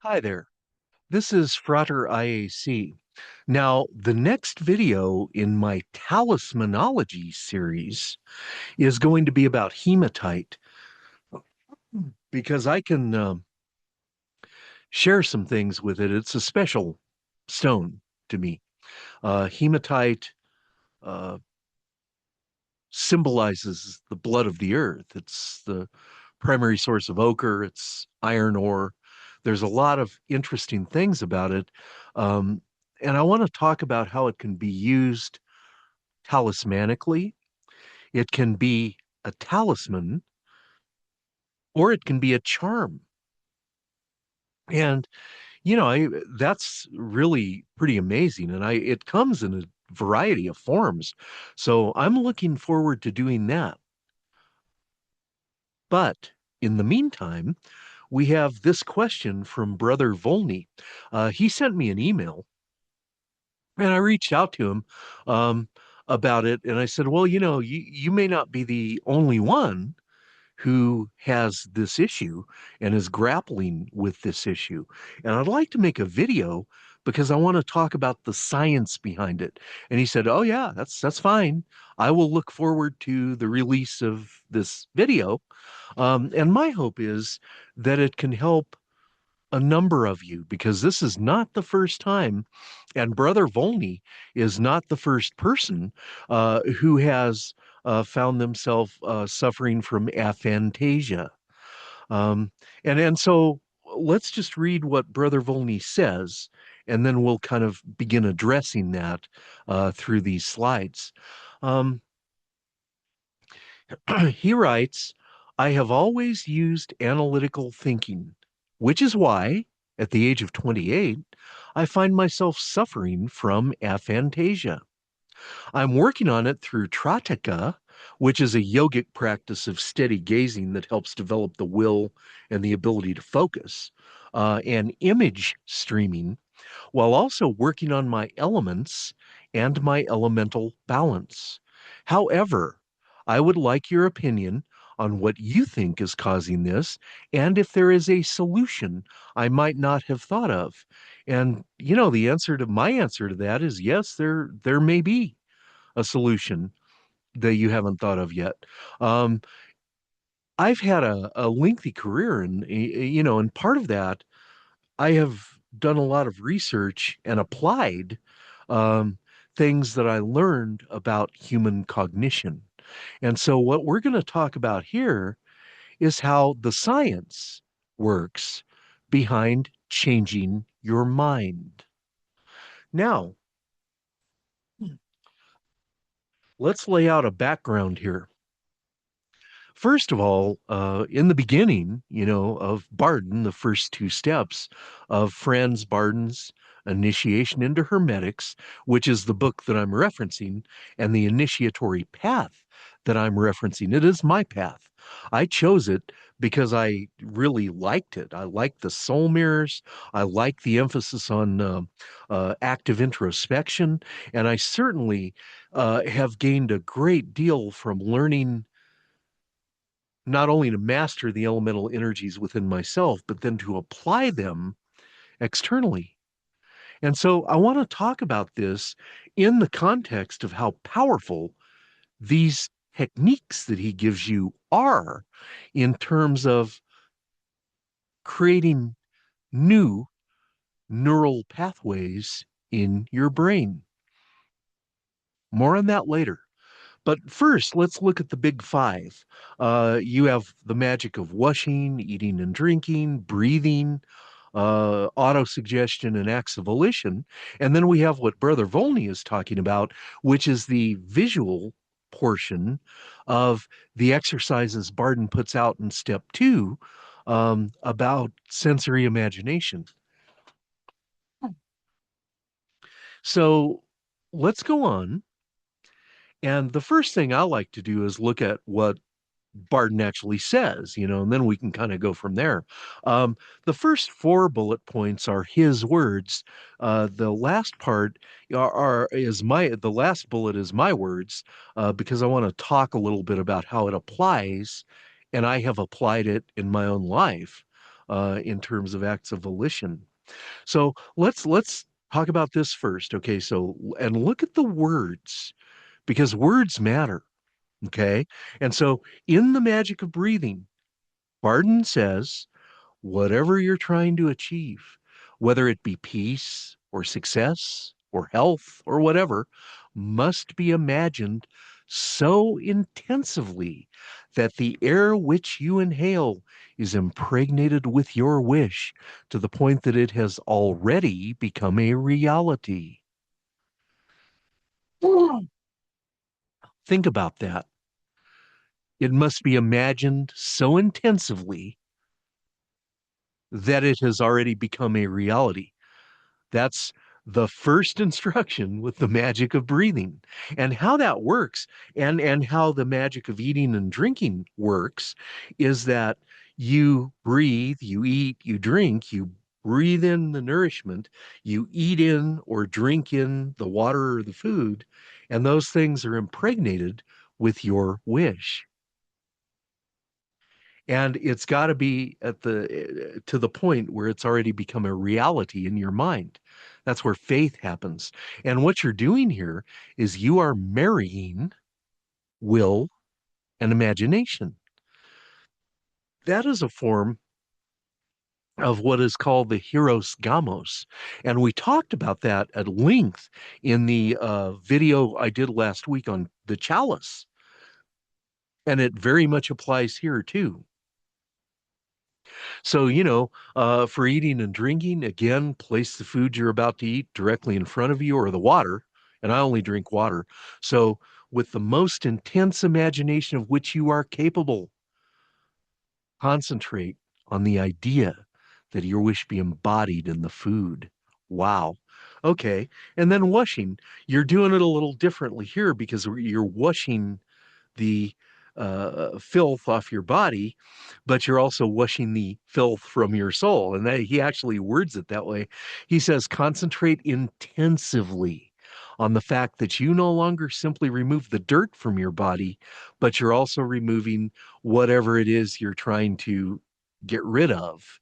Hi there. This is FraterIAC. Now, the next video in my talismanology series is going to be about hematite because I can share some things with it. It's a special stone to me. Hematite uh, symbolizes the blood of the earth. It's the primary source of ochre, it's iron ore. There's a lot of interesting things about it. Um, and I want to talk about how it can be used talismanically. It can be a talisman or it can be a charm. And, that's really pretty amazing. And it comes in a variety of forms. So I'm looking forward to doing that. But in the meantime, we have this question from Brother Volney. He sent me an email and I reached out to him um, about it. And I said, well, you may not be the only one who has this issue and is grappling with this issue. And I'd like to make a video because I want to talk about the science behind it. And he said, oh yeah, that's fine. I will look forward to the release of this video. And my hope is that it can help a number of you because this is not the first time, and Brother Volney is not the first person who has found themselves suffering from aphantasia. Um, and so let's just read what Brother Volney says, and then we'll kind of begin addressing that through these slides. Um, he writes, I have always used analytical thinking, which is why, at the age of 28, I find myself suffering from aphantasia. I'm working on it through Trataka, which is a yogic practice of steady gazing that helps develop the will and the ability to focus, and image streaming, while also working on my elements and my elemental balance. However, I would like your opinion on what you think is causing this and if there is a solution I might not have thought of. And the answer to my answer to that is yes, there may be a solution that you haven't thought of yet. Um, I've had a lengthy career, and part of that I have done a lot of research and applied um, things that I learned about human cognition. And so, what we're going to talk about here is how the science works behind changing your mind. Now, let's lay out a background here. First of all, in the beginning, of Bardon, the first two steps of Franz Bardon's Initiation into Hermetics, which is the book that I'm referencing, and the initiatory path that I'm referencing. It is my path. I chose it because I really liked it. I liked the soul mirrors. I like the emphasis on active introspection. And I certainly have gained a great deal from learning not only to master the elemental energies within myself, but then to apply them externally. And so I want to talk about this in the context of how powerful these techniques that he gives you are in terms of creating new neural pathways in your brain. More on that later. But first, let's look at the big five. You have the magic of washing, eating and drinking, breathing, autosuggestion, and acts of volition. And then we have what Brother Volney is talking about, which is the visual portion of the exercises Bardon puts out in step two about sensory imagination. So let's go on. And the first thing I like to do is look at what Bardon actually says, and then we can kind of go from there. The first four bullet points are his words. The last part the last bullet is my words, because I want to talk a little bit about how it applies, and I have applied it in my own life. in terms of acts of volition. So let's talk about this first. Okay, so and look at the words because words matter. Okay, and so in the magic of breathing, Bardon says whatever you're trying to achieve, whether it be peace or success or health or whatever, must be imagined so intensively that the air which you inhale is impregnated with your wish to the point that it has already become a reality. Think about that. It must be imagined so intensively that it has already become a reality. That's the first instruction with the magic of breathing and how that works and how the magic of eating and drinking works is that you breathe, you eat, you drink, you breathe in the nourishment, you eat in or drink in the water or the food, and those things are impregnated with your wish. And it's got to be at the to the point where it's already become a reality in your mind. That's where faith happens. And what you're doing here is you are marrying will and imagination. That is a form of what is called the hieros gamos. And we talked about that at length in the video I did last week on the chalice. And it very much applies here too. So, for eating and drinking, again, place the food you're about to eat directly in front of you or the water. And I only drink water. So, with the most intense imagination of which you are capable, concentrate on the idea that your wish be embodied in the food. Wow. Okay. And then washing. You're doing it a little differently here because you're washing the filth off your body, but you're also washing the filth from your soul. And he actually words it that way. He says, concentrate intensively on the fact that you no longer simply remove the dirt from your body, but you're also removing whatever it is you're trying to get rid of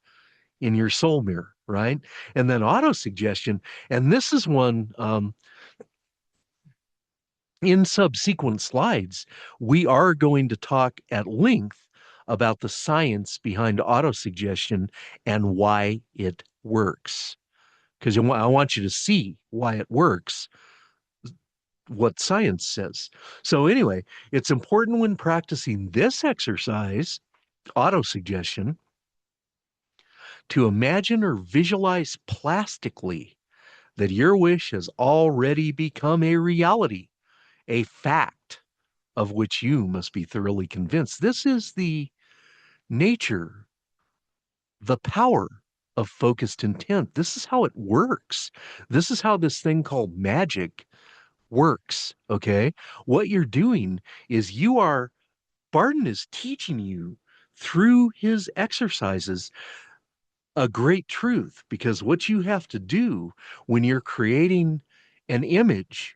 in your soul mirror, right? And then auto suggestion. And this is one in subsequent slides, we are going to talk at length about the science behind autosuggestion and why it works. Because I want you to see why it works, what science says. So, anyway, it's important when practicing this exercise, autosuggestion, to imagine or visualize plastically that your wish has already become a reality, a fact of which you must be thoroughly convinced. This is the nature, the power of focused intent. This is how it works. This is how this thing called magic works. Okay. What you're doing is Bardon is teaching you through his exercises a great truth because what you have to do when you're creating an image,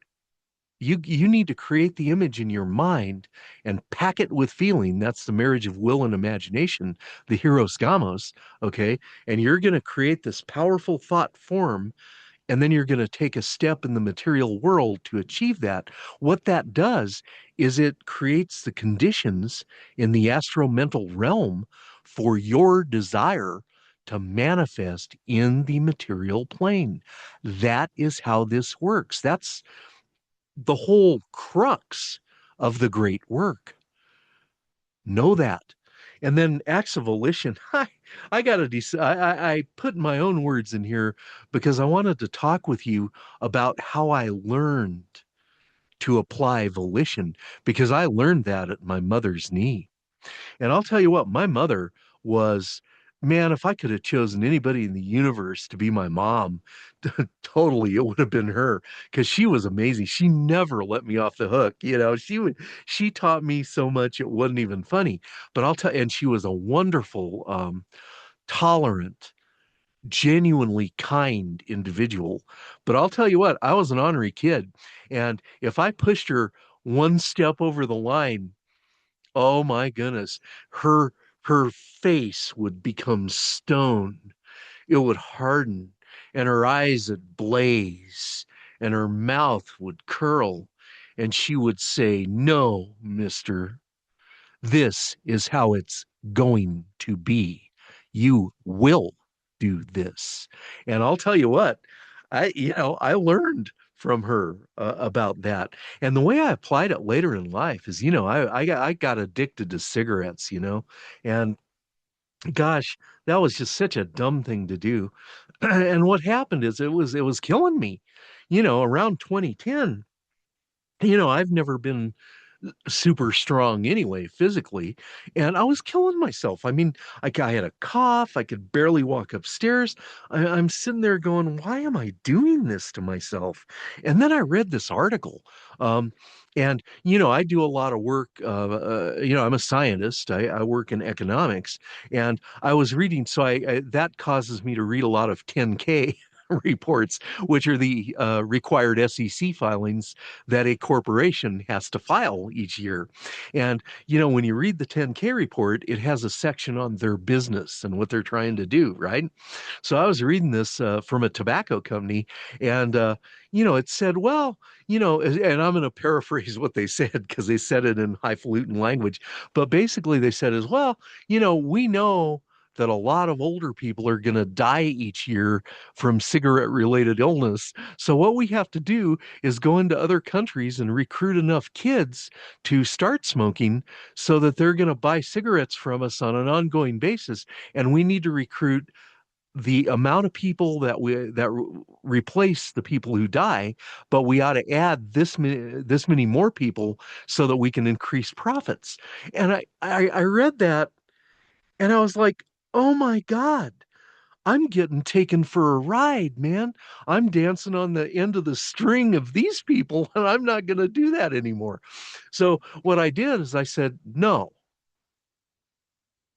you need to create the image in your mind and pack it with feeling. That's the marriage of will and imagination, the hieros gamos. Okay. And you're going to create this powerful thought form, and then you're going to take a step in the material world to achieve that. What that does is it creates the conditions in the astro-mental realm for your desire to manifest in the material plane. That is how this works. That's the whole crux of the great work. Know that. And then acts of volition. I got to decide. I put my own words in here because I wanted to talk with you about how I learned to apply volition because I learned that at my mother's knee. And I'll tell you what, my mother was, man, if I could have chosen anybody in the universe to be my mom, totally, it would have been her because she was amazing. She never let me off the hook. She taught me so much it wasn't even funny. But and she was a wonderful, tolerant, genuinely kind individual. But I'll tell you what, I was an ornery kid. And if I pushed her one step over the line, oh my goodness. Her her face would become stone. It would harden, and her eyes would blaze, and her mouth would curl, and she would say, "No, mister, this is how it's going to be. You will do this." And I'll tell you what, I learned from her about that. And the way I applied it later in life is, I got addicted to cigarettes, and gosh, that was just such a dumb thing to do. And what happened is it was killing me. Around 2010, I've never been super strong anyway, physically. And I was killing myself. I mean, I had a cough. I could barely walk upstairs. I'm sitting there going, why am I doing this to myself? And then I read this article. Um, and, I do a lot of work. I'm a scientist. I work in economics. And I was reading, so that causes me to read a lot of 10K reports, which are the required SEC filings that a corporation has to file each year. And, when you read the 10K report, it has a section on their business and what they're trying to do, right? So I was reading this from a tobacco company, and, it said, well, and I'm going to paraphrase what they said because they said it in highfalutin language. But basically, they said, as well, we know that a lot of older people are going to die each year from cigarette related illness. So, what we have to do is go into other countries and recruit enough kids to start smoking so that they're going to buy cigarettes from us on an ongoing basis. And we need to recruit the amount of people replace the people who die, but we ought to add this many more people so that we can increase profits. And I read that and I was like, oh my God, I'm getting taken for a ride, man. I'm dancing on the end of the string of these people, and I'm not going to do that anymore. So, what I did is I said, no,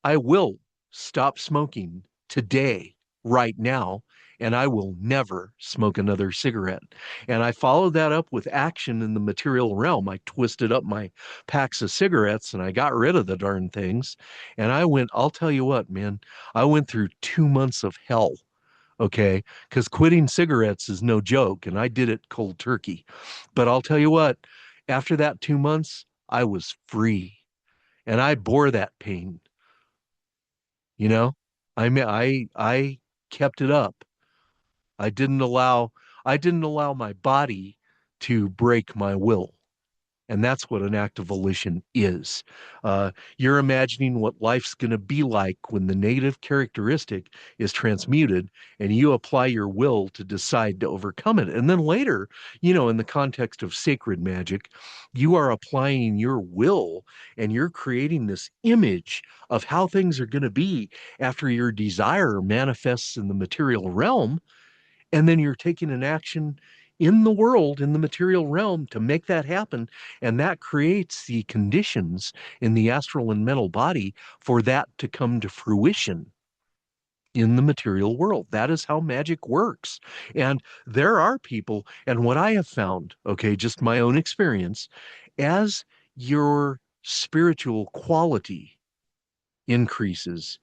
I will stop smoking today, right now, and I will never smoke another cigarette. And I followed that up with action in the material realm. I twisted up my packs of cigarettes and I got rid of the darn things. And I'll tell you what, man, I went through 2 months of hell. Okay. Because quitting cigarettes is no joke. And I did it cold turkey. But I'll tell you what, after that 2 months, I was free and I bore that pain. You know, I kept it up. I didn't allow I didn't allow my body to break my will. And that's what an act of volition is. You're imagining what life's going to be like when the negative characteristic is transmuted and you apply your will to decide to overcome it. And then later, in the context of sacred magic, you are applying your will and you're creating this image of how things are going to be after your desire manifests in the material realm, and then you're taking an action in the world, in the material realm, to make that happen. And that creates the conditions in the astral and mental body for that to come to fruition in the material world. That is how magic works. And there are people, and what I have found, okay, just my own experience, as your spiritual quality increases,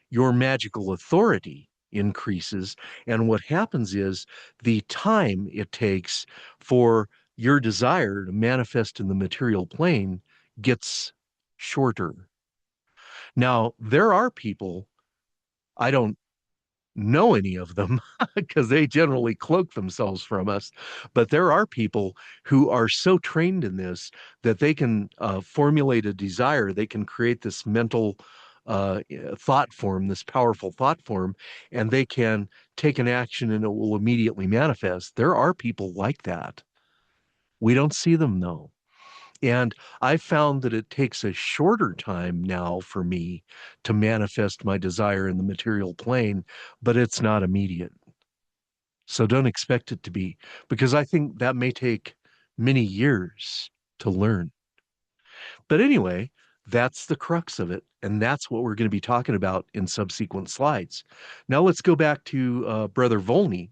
your magical authority increases. And what happens is the time it takes for your desire to manifest in the material plane gets shorter. Now, there are people, I don't know any of them because they generally cloak themselves from us. But there are people who are so trained in this that they can formulate a desire, they can create this mental thought form, this powerful thought form, and they can take an action and it will immediately manifest. There are people like that. We don't see them though. And I found that it takes a shorter time now for me to manifest my desire in the material plane, but it's not immediate. So don't expect it to be, because I think that may take many years to learn. But anyway, that's the crux of it. And that's what we're going to be talking about in subsequent slides. Now let's go back to Brother Volney.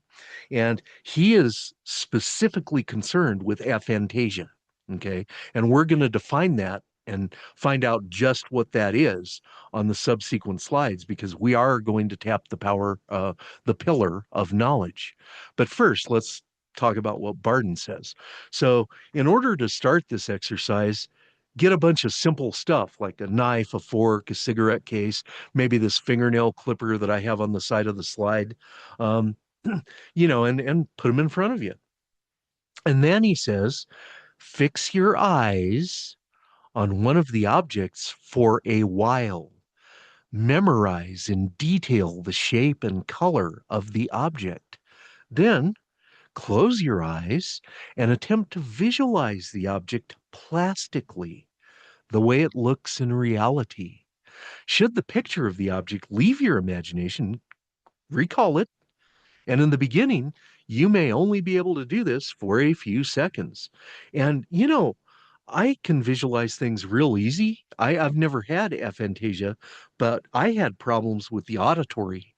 And he is specifically concerned with aphantasia. Okay. And we're going to define that and find out just what that is on the subsequent slides, because we are going to tap the pillar of knowledge. But first, let's talk about what Bardon says. So, in order to start this exercise, get a bunch of simple stuff like a knife, a fork, a cigarette case, maybe this fingernail clipper that I have on the side of the slide, um, and put them in front of you. And then he says, fix your eyes on one of the objects for a while. Memorize in detail the shape and color of the object. Then close your eyes and attempt to visualize the object plastically, the way it looks in reality. Should the picture of the object leave your imagination, recall it. And in the beginning, you may only be able to do this for a few seconds. And, I can visualize things real easy. I've never had aphantasia, but I had problems with the auditory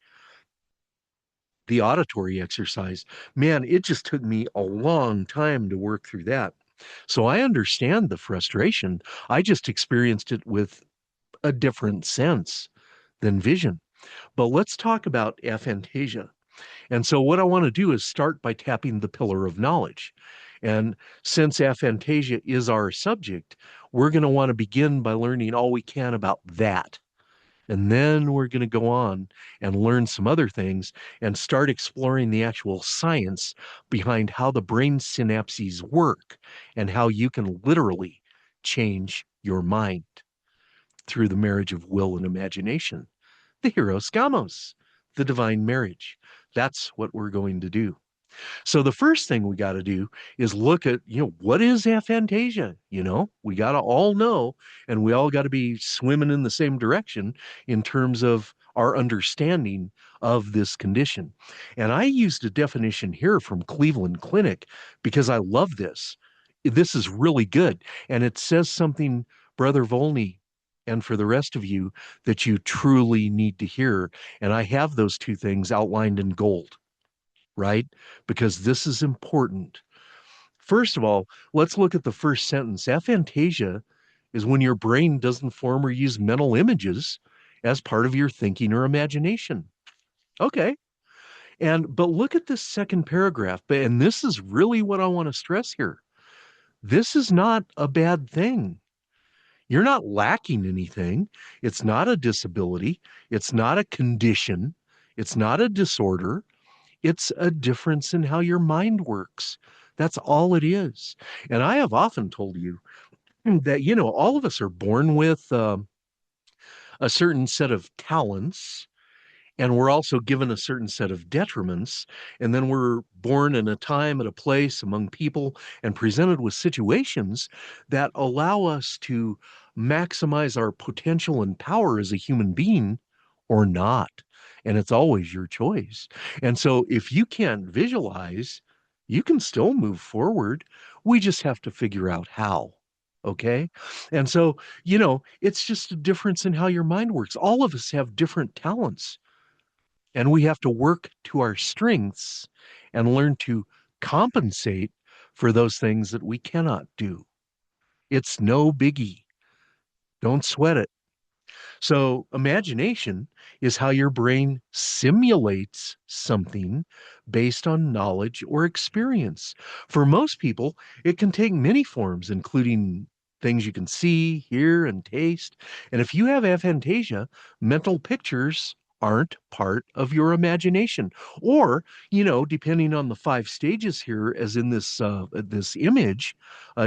exercise. Man, it just took me a long time to work through that. So I understand the frustration. I just experienced it with a different sense than vision. But let's talk about aphantasia. And so, what I want to do is start by tapping the pillar of knowledge. And since aphantasia is our subject, we're going to want to begin by learning all we can about that. And then we're going to go on and learn some other things and start exploring the actual science behind how the brain synapses work and how you can literally change your mind through the marriage of will and imagination, the Hieros Gamos, the divine marriage. That's what we're going to do. So the first thing we got to do is look at, what is aphantasia? We got to all know, and we all got to be swimming in the same direction in terms of our understanding of this condition. And I used a definition here from Cleveland Clinic because I love this. This is really good. And it says something, Brother Volney, and for the rest of you, that you truly need to hear. And I have those two things outlined in gold, right? Because this is important. First of all, let's look at the first sentence. Aphantasia is when your brain doesn't form or use mental images as part of your thinking or imagination. Okay. But look at this second paragraph. And this is really what I want to stress here. This is not a bad thing. You're not lacking anything. It's not a disability. It's not a condition. It's not a disorder. It's a difference in how your mind works. That's all it is. And I have often told you that, all of us are born with a certain set of talents, and we're also given a certain set of detriments. And then we're born in a time, at a place, among people, and presented with situations that allow us to maximize our potential and power as a human being or not. And it's always your choice. And so if you can't visualize, you can still move forward. We just have to figure out how. Okay. And so, it's just a difference in how your mind works. All of us have different talents. And we have to work to our strengths and learn to compensate for those things that we cannot do. It's no biggie. Don't sweat it. So, imagination is how your brain simulates something based on knowledge or experience. For most people, it can take many forms, including things you can see, hear, and taste. And if you have aphantasia, mental pictures aren't part of your imagination. Or, depending on the 5 stages here, as in this image,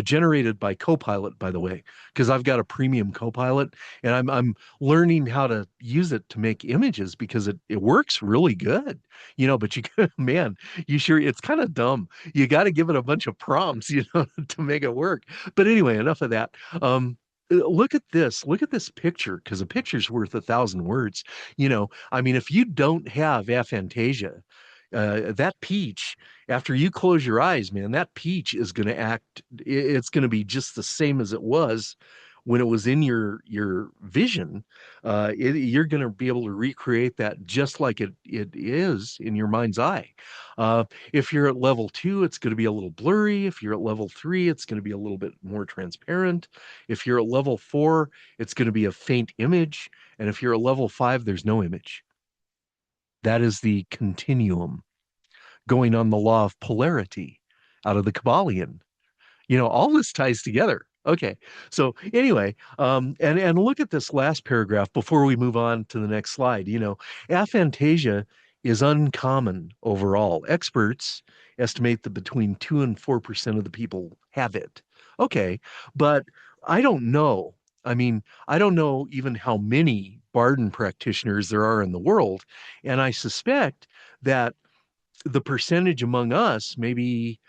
generated by Copilot, by the way, because I've got a premium Copilot, and I'm learning how to use it to make images because it works really good. But man, it's kind of dumb. You got to give it a bunch of prompts, to make it work. But anyway, enough of that. Look at this picture, because a picture's worth 1,000 words. If you don't have aphantasia, that peach, after you close your eyes, man, that peach is going to it's going to be just the same as it was when it was in your vision, you're going to be able to recreate that just like it is in your mind's eye. If you're at level 2, it's going to be a little blurry. If you're at level 3, it's going to be a little bit more transparent. If you're at level 4, it's going to be a faint image. And if you're at level 5, there's no image. That is the continuum going on the law of polarity out of the Kabbalion. All this ties together. Okay. So anyway, and look at this last paragraph before we move on to the next slide. Aphantasia is uncommon overall. Experts estimate that between 2 and 4% of the people have it. Okay, but I don't know. I mean, I don't know even how many Bardon practitioners there are in the world, and I suspect that the percentage among us may be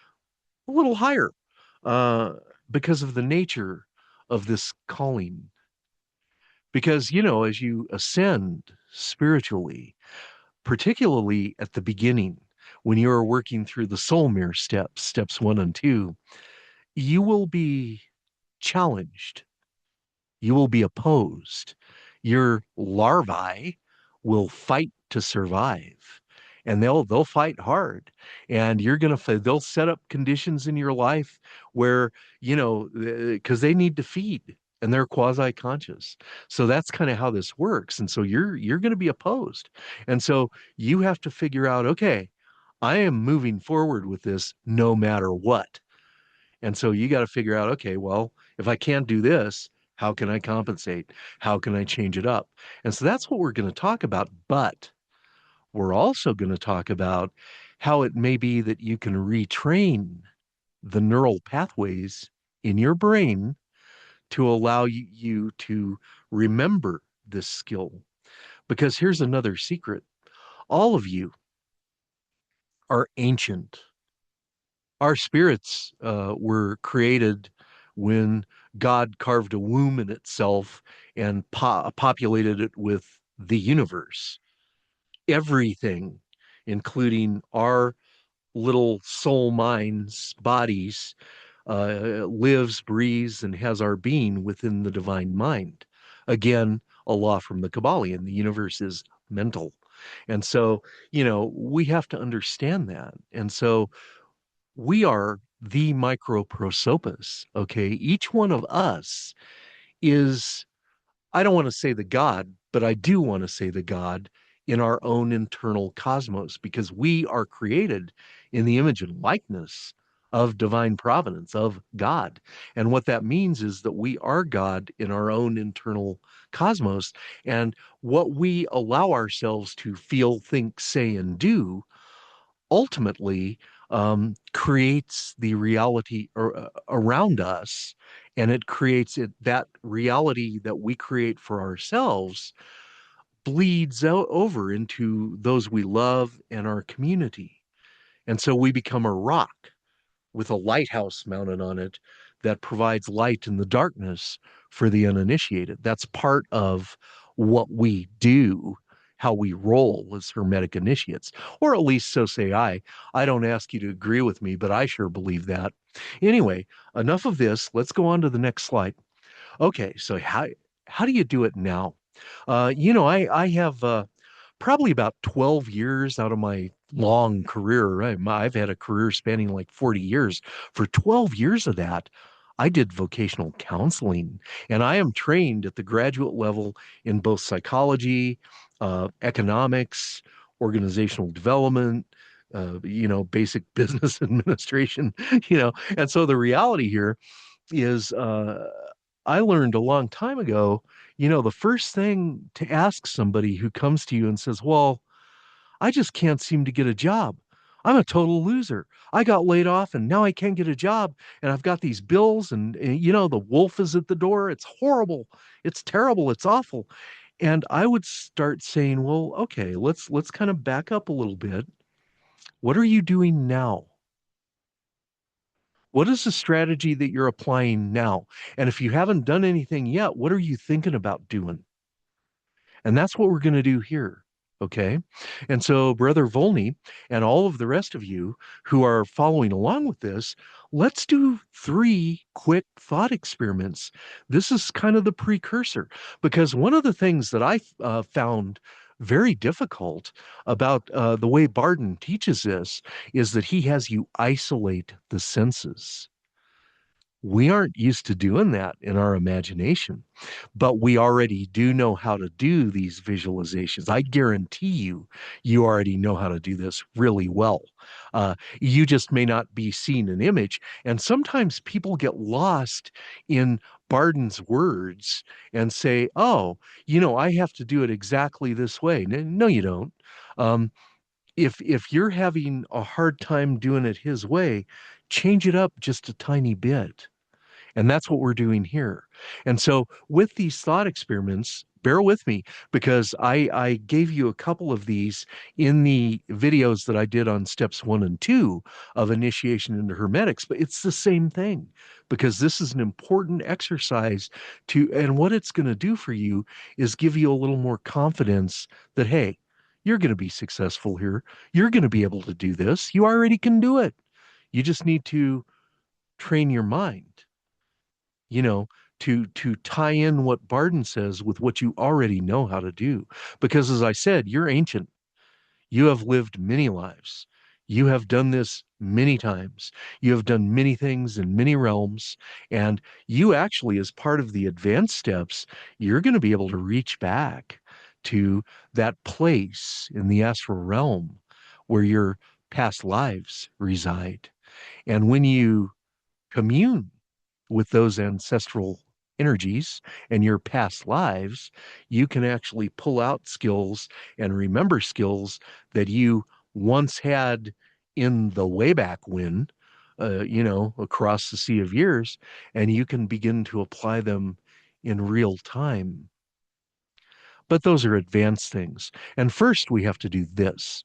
a little higher, uh, because of the nature of this calling. Because, as you ascend spiritually, particularly at the beginning, when you are working through the soul mirror steps 1 and 2, you will be challenged. You will be opposed. Your larvae will fight to survive, and they'll fight hard. And they'll set up conditions in your life where, because they need to feed and they're quasi-conscious. So that's kind of how this works. And so you're going to be opposed. And so you have to figure out, okay, I am moving forward with this no matter what. And so you got to figure out, okay, well, if I can't do this, how can I compensate? How can I change it up? And so that's what we're going to talk about. But we're also going to talk about how it may be that you can retrain the neural pathways in your brain to allow you to remember this skill. Because here's another secret: all of you are ancient. Our spirits were created when God carved a womb in itself and populated it with the universe. Everything, including our little soul minds, bodies, lives, breathes, and has our being within the divine mind. Again, a law from the Kabbalion: the universe is mental. And so, we have to understand that. And so, we are the microprosopis, okay? Each one of us is, I don't want to say the God, but I do want to say the God in our own internal cosmos, because we are created in the image and likeness of divine providence, of God. And what that means is that we are God in our own internal cosmos. And what we allow ourselves to feel, think, say, and do ultimately creates the reality around us, and it creates that reality that we create for ourselves bleeds out over into those we love and our community. And so we become a rock with a lighthouse mounted on it that provides light in the darkness for the uninitiated. That's part of what we do, how we roll as Hermetic initiates, or at least so say I. I don't ask you to agree with me, but I sure believe that. Anyway, enough of this. Let's go on to the next slide. Okay, so how do you do it now? I have probably about 12 years out of my long career. I've had a career spanning like 40 years. For 12 years of that, I did vocational counseling, and I am trained at the graduate level in both psychology, economics, organizational development, basic business administration, And so the reality here is, I learned a long time ago, the first thing to ask somebody who comes to you and says, well, I just can't seem to get a job. I'm a total loser. I got laid off and now I can't get a job. And I've got these bills and the wolf is at the door. It's horrible. It's terrible. It's awful. And I would start saying, well, okay, let's kind of back up a little bit. What are you doing now? What is the strategy that you're applying now? And if you haven't done anything yet, what are you thinking about doing? And that's what we're going to do here. Okay. And so, Brother Volney and all of the rest of you who are following along with this, let's do three quick thought experiments. This is kind of the precursor because one of the things that I found very difficult about the way Bardon teaches this is that he has you isolate the senses. We aren't used to doing that in our imagination, but we already do know how to do these visualizations. I guarantee you, you already know how to do this really well. You just may not be seeing an image. And sometimes people get lost in Bardon's words and say, oh, I have to do it exactly this way. No, you don't. Um, if you're having a hard time doing it his way, change it up just a tiny bit. And that's what we're doing here. And so with these thought experiments, bear with me because I gave you a couple of these in the videos that I did on steps 1 and 2 of initiation into hermetics, but it's the same thing because this is an important exercise and what it's going to do for you is give you a little more confidence that, hey, you're going to be successful here. You're going to be able to do this. You already can do it. You just need to train your mind, you know, to tie in what Bardon says with what you already know how to do. Because as I said, you're ancient. You have lived many lives. You have done this many times. You have done many things in many realms. And you actually, as part of the advanced steps, you're going to be able to reach back to that place in the astral realm where your past lives reside. And when you commune with those ancestral energies and your past lives, you can actually pull out skills and remember skills that you once had in the way back when, across the sea of years, and you can begin to apply them in real time. But those are advanced things. And first, we have to do this.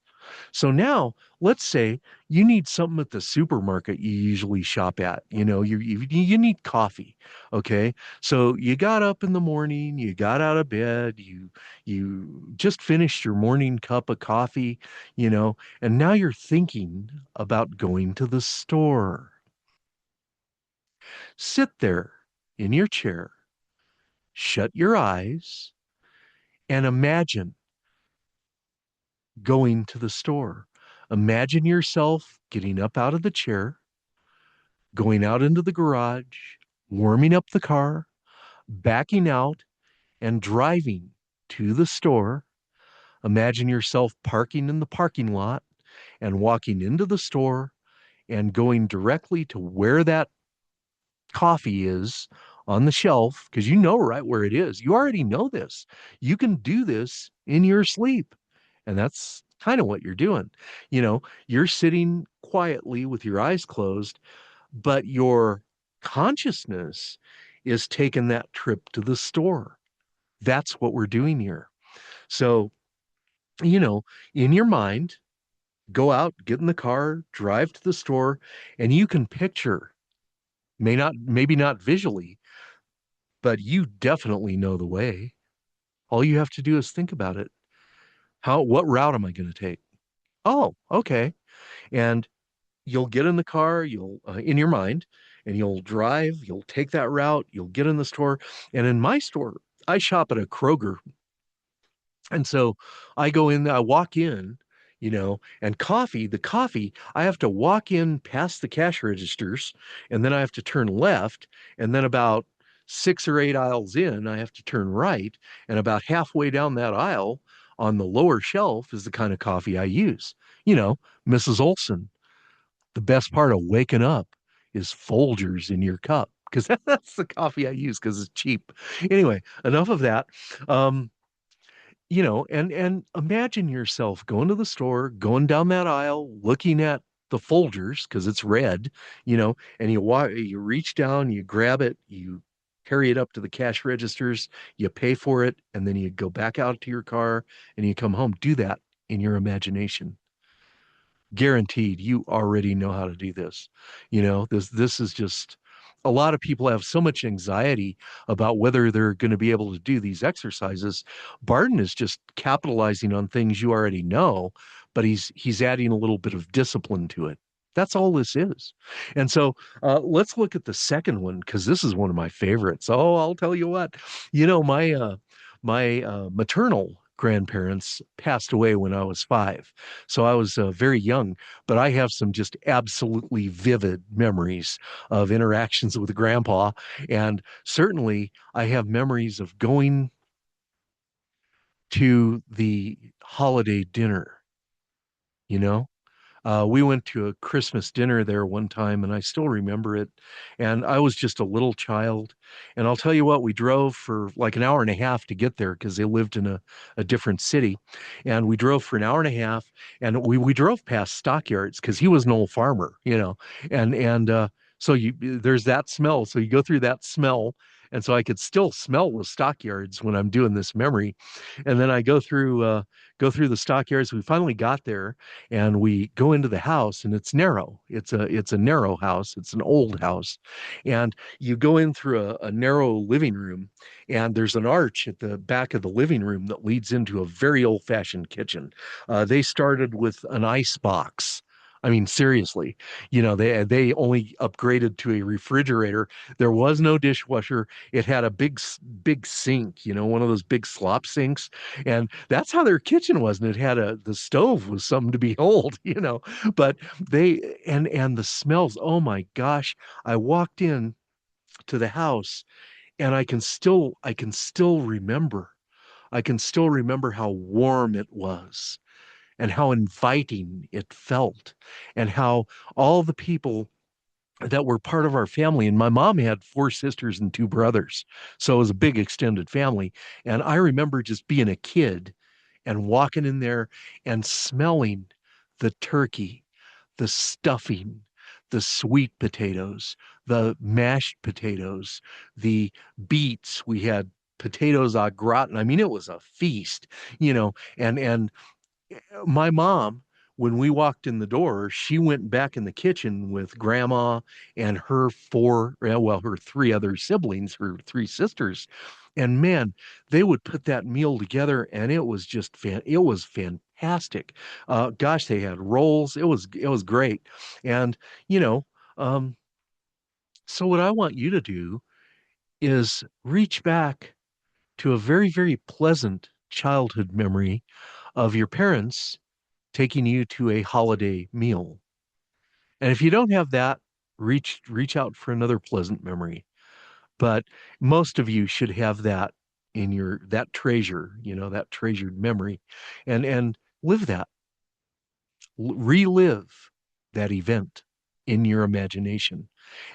So now, let's say you need something at the supermarket you usually shop at. You need coffee. Okay, so you got up in the morning, you got out of bed, you just finished your morning cup of coffee, and now you're thinking about going to the store. Sit there in your chair, shut your eyes, and imagine going to the store. Imagine yourself getting up out of the chair, going out into the garage, warming up the car, backing out, and driving to the store. Imagine yourself parking in the parking lot and walking into the store and going directly to where that coffee is on the shelf because you know right where it is. You already know this. You can do this in your sleep. And that's kind of what you're doing. You're sitting quietly with your eyes closed, but your consciousness is taking that trip to the store. That's what we're doing here. So, you know, in your mind, go out, get in the car, drive to the store, and you can picture, maybe not visually, but you definitely know the way. All you have to do is think about it. What route am I going to take? Oh, okay. And you'll get in the car, you'll in your mind, and you'll drive, you'll take that route, you'll get in the store. And in my store, I shop at a Kroger. And so I go in, I walk in, and the coffee, I have to walk in past the cash registers, and then I have to turn left, and then about 6 or 8 aisles in, I have to turn right, and about halfway down that aisle on the lower shelf is the kind of coffee I use. Mrs. Olson, the best part of waking up is Folgers in your cup because that's the coffee I use because it's cheap. Anyway, enough of that. Um, and imagine yourself going to the store, going down that aisle, looking at the Folgers because it's red, and you reach down, you grab it, you carry it up to the cash registers, you pay for it, and then you go back out to your car and you come home. Do that in your imagination. Guaranteed you already know how to do this. This is just, a lot of people have so much anxiety about whether they're going to be able to do these exercises. Bardon is just capitalizing on things you already know, but he's adding a little bit of discipline to it. That's all this is. And so let's look at the second one because this is one of my favorites. Oh, I'll tell you what, my maternal grandparents passed away when I was 5. So I was very young, but I have some just absolutely vivid memories of interactions with grandpa. And certainly I have memories of going to the holiday dinner, you know? We went to a Christmas dinner there one time, and I still remember it. And I was just a little child. And I'll tell you what, we drove for like an hour and a half to get there because they lived in a different city. And we drove for an hour and a half, and we drove past stockyards because he was an old farmer, and so there's that smell. So you go through that smell. And so I could still smell the stockyards when I'm doing this memory. And then I go through the stockyards. We finally got there and we go into the house and it's narrow. It's a narrow house. It's an old house. And you go in through a narrow living room and there's an arch at the back of the living room that leads into a very old-fashioned kitchen. They started with an ice box. I mean, seriously, they only upgraded to a refrigerator. There was no dishwasher. It had a big sink, one of those big slop sinks, and that's how their kitchen was. And it had the stove was something to behold, But and the smells. Oh my gosh! I walked in to the house, and I can still remember. I can still remember how warm it was and how inviting it felt and how all the people that were part of our family. And my mom had 4 sisters and 2 brothers. So it was a big extended family. And I remember just being a kid and walking in there and smelling the turkey, the stuffing, the sweet potatoes, the mashed potatoes, the beets. We had potatoes au gratin. I mean, it was a feast, and my mom, when we walked in the door, she went back in the kitchen with grandma and her 3 other siblings, her 3 sisters. And man, they would put that meal together and it was fantastic. Gosh, they had rolls. It was great. And, you know, um, so what I want you to do is reach back to a very, very pleasant childhood memory of your parents taking you to a holiday meal. And if you don't have that, reach out for another pleasant memory. But most of you should have that in your that treasure, that treasured memory, and live that, relive that event in your imagination.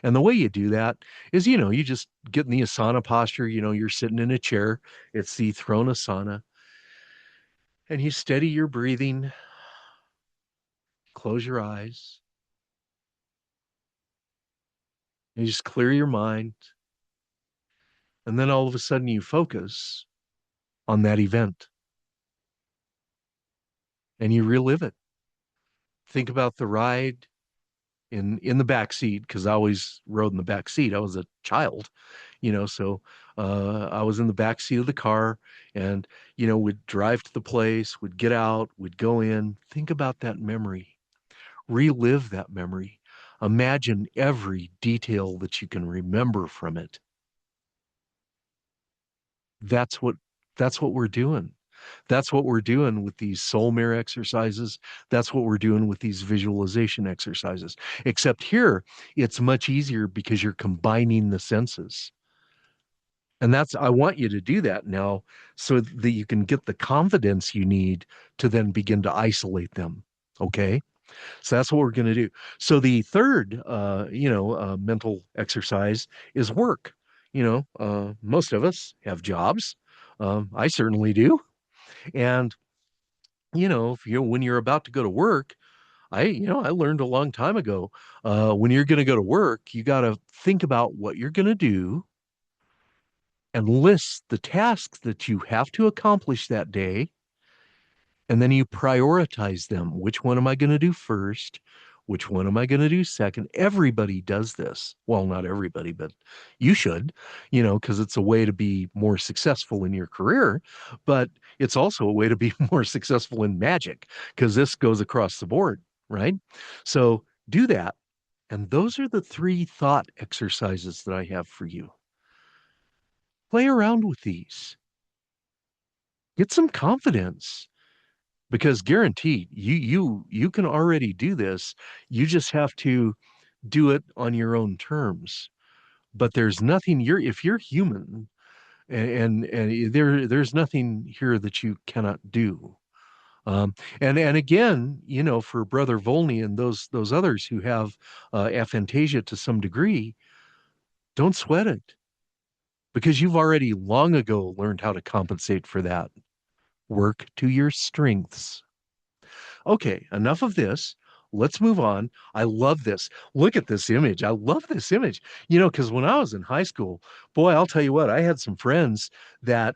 And the way you do that is, you just get in the asana posture, you're sitting in a chair, it's the throne asana, and you steady your breathing, close your eyes, you just clear your mind, and then all of a sudden you focus on that event and you relive it. Think about the ride in the back seat because I always rode in the back seat. I was a child, so I was in the back seat of the car and we'd drive to the place, we'd get out, we'd go in, think about that memory, relive that memory. Imagine every detail that you can remember from it. That's what that's what we're doing. That's what we're doing with these soul mirror exercises. That's what we're doing with these visualization exercises. Except here, it's much easier because you're combining the senses. And I want you to do that now so that you can get the confidence you need to then begin to isolate them. Okay. So that's what we're going to do. So the third, mental exercise is work. Most of us have jobs. I certainly do. And if when you're about to go to work, I learned a long time ago, when you're going to go to work, you got to think about what you're going to do and list the tasks that you have to accomplish that day. And then you prioritize them. Which one am I going to do first? Which one am I going to do second? Everybody does this. Well, not everybody, but you should, because it's a way to be more successful in your career, but it's also a way to be more successful in magic because this goes across the board, right? So Do that. And those are the three thought exercises that I have for you. Play around with these. Get some confidence because guaranteed you can already do this. You just have to do it on your own terms. But there's nothing you're if you're human and there's nothing here that you cannot do. And again, for Brother Volney and those others who have aphantasia to some degree, don't sweat it because you've already long ago learned how to compensate for that. Work to your strengths. Okay, enough of this. Let's move on. I love this. Look at this image. I love this image. Because when I was in high school, boy, I'll tell you what, I had some friends that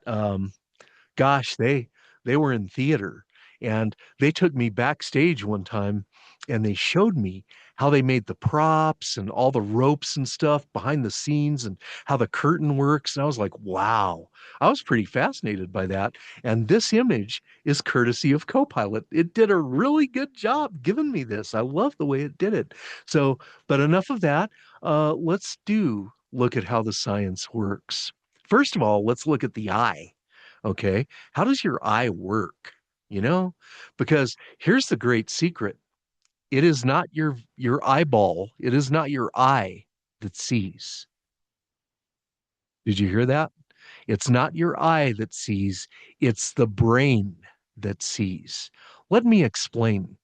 gosh, they were in theater and they took me backstage one time and they showed me how they made the props and all the ropes and stuff behind the scenes and how the curtain works. And I was like, wow, I was pretty fascinated by that. And this image is courtesy of Copilot. It did a really good job giving me this. I love the way it did it. So, but enough of that. Let's do look at how the science works. First of all, let's look at the eye. Okay. How does your eye work? You know, because here's the great secret. It is not your eyeball. It is not your eye that sees. Did you hear that? It's not your eye that sees. It's the brain that sees. Let me explain.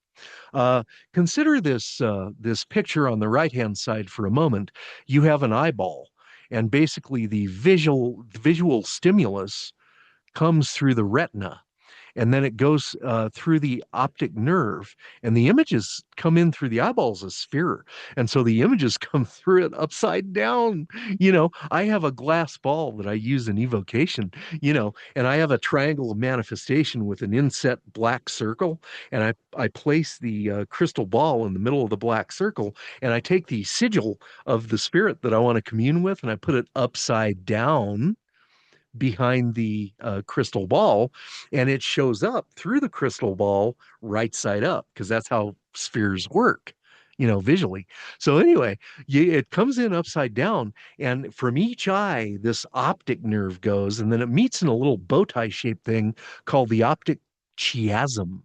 Uh, Consider this picture on the right-hand side for a moment. You have an eyeball, and basically the visual stimulus comes through the retina and then it goes through the optic nerve and the images come in through the eyeball as a sphere and so the images come through it upside down. I have a glass ball that I use in evocation, and I have a triangle of manifestation with an inset black circle, and I place the crystal ball in the middle of the black circle, and I take the sigil of the spirit that I want to commune with and I put it upside down behind the crystal ball, and it shows up through the crystal ball right side up because that's how spheres work, visually. So anyway, it comes in upside down, and from each eye, this optic nerve goes, and then it meets in a little bow tie shaped thing called the optic chiasm.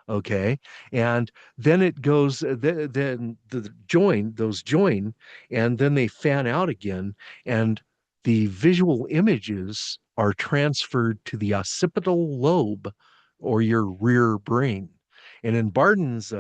Okay, and then it goes, then those join, and then they fan out again, and the visual images are transferred to the occipital lobe or your rear brain. And in Bardon's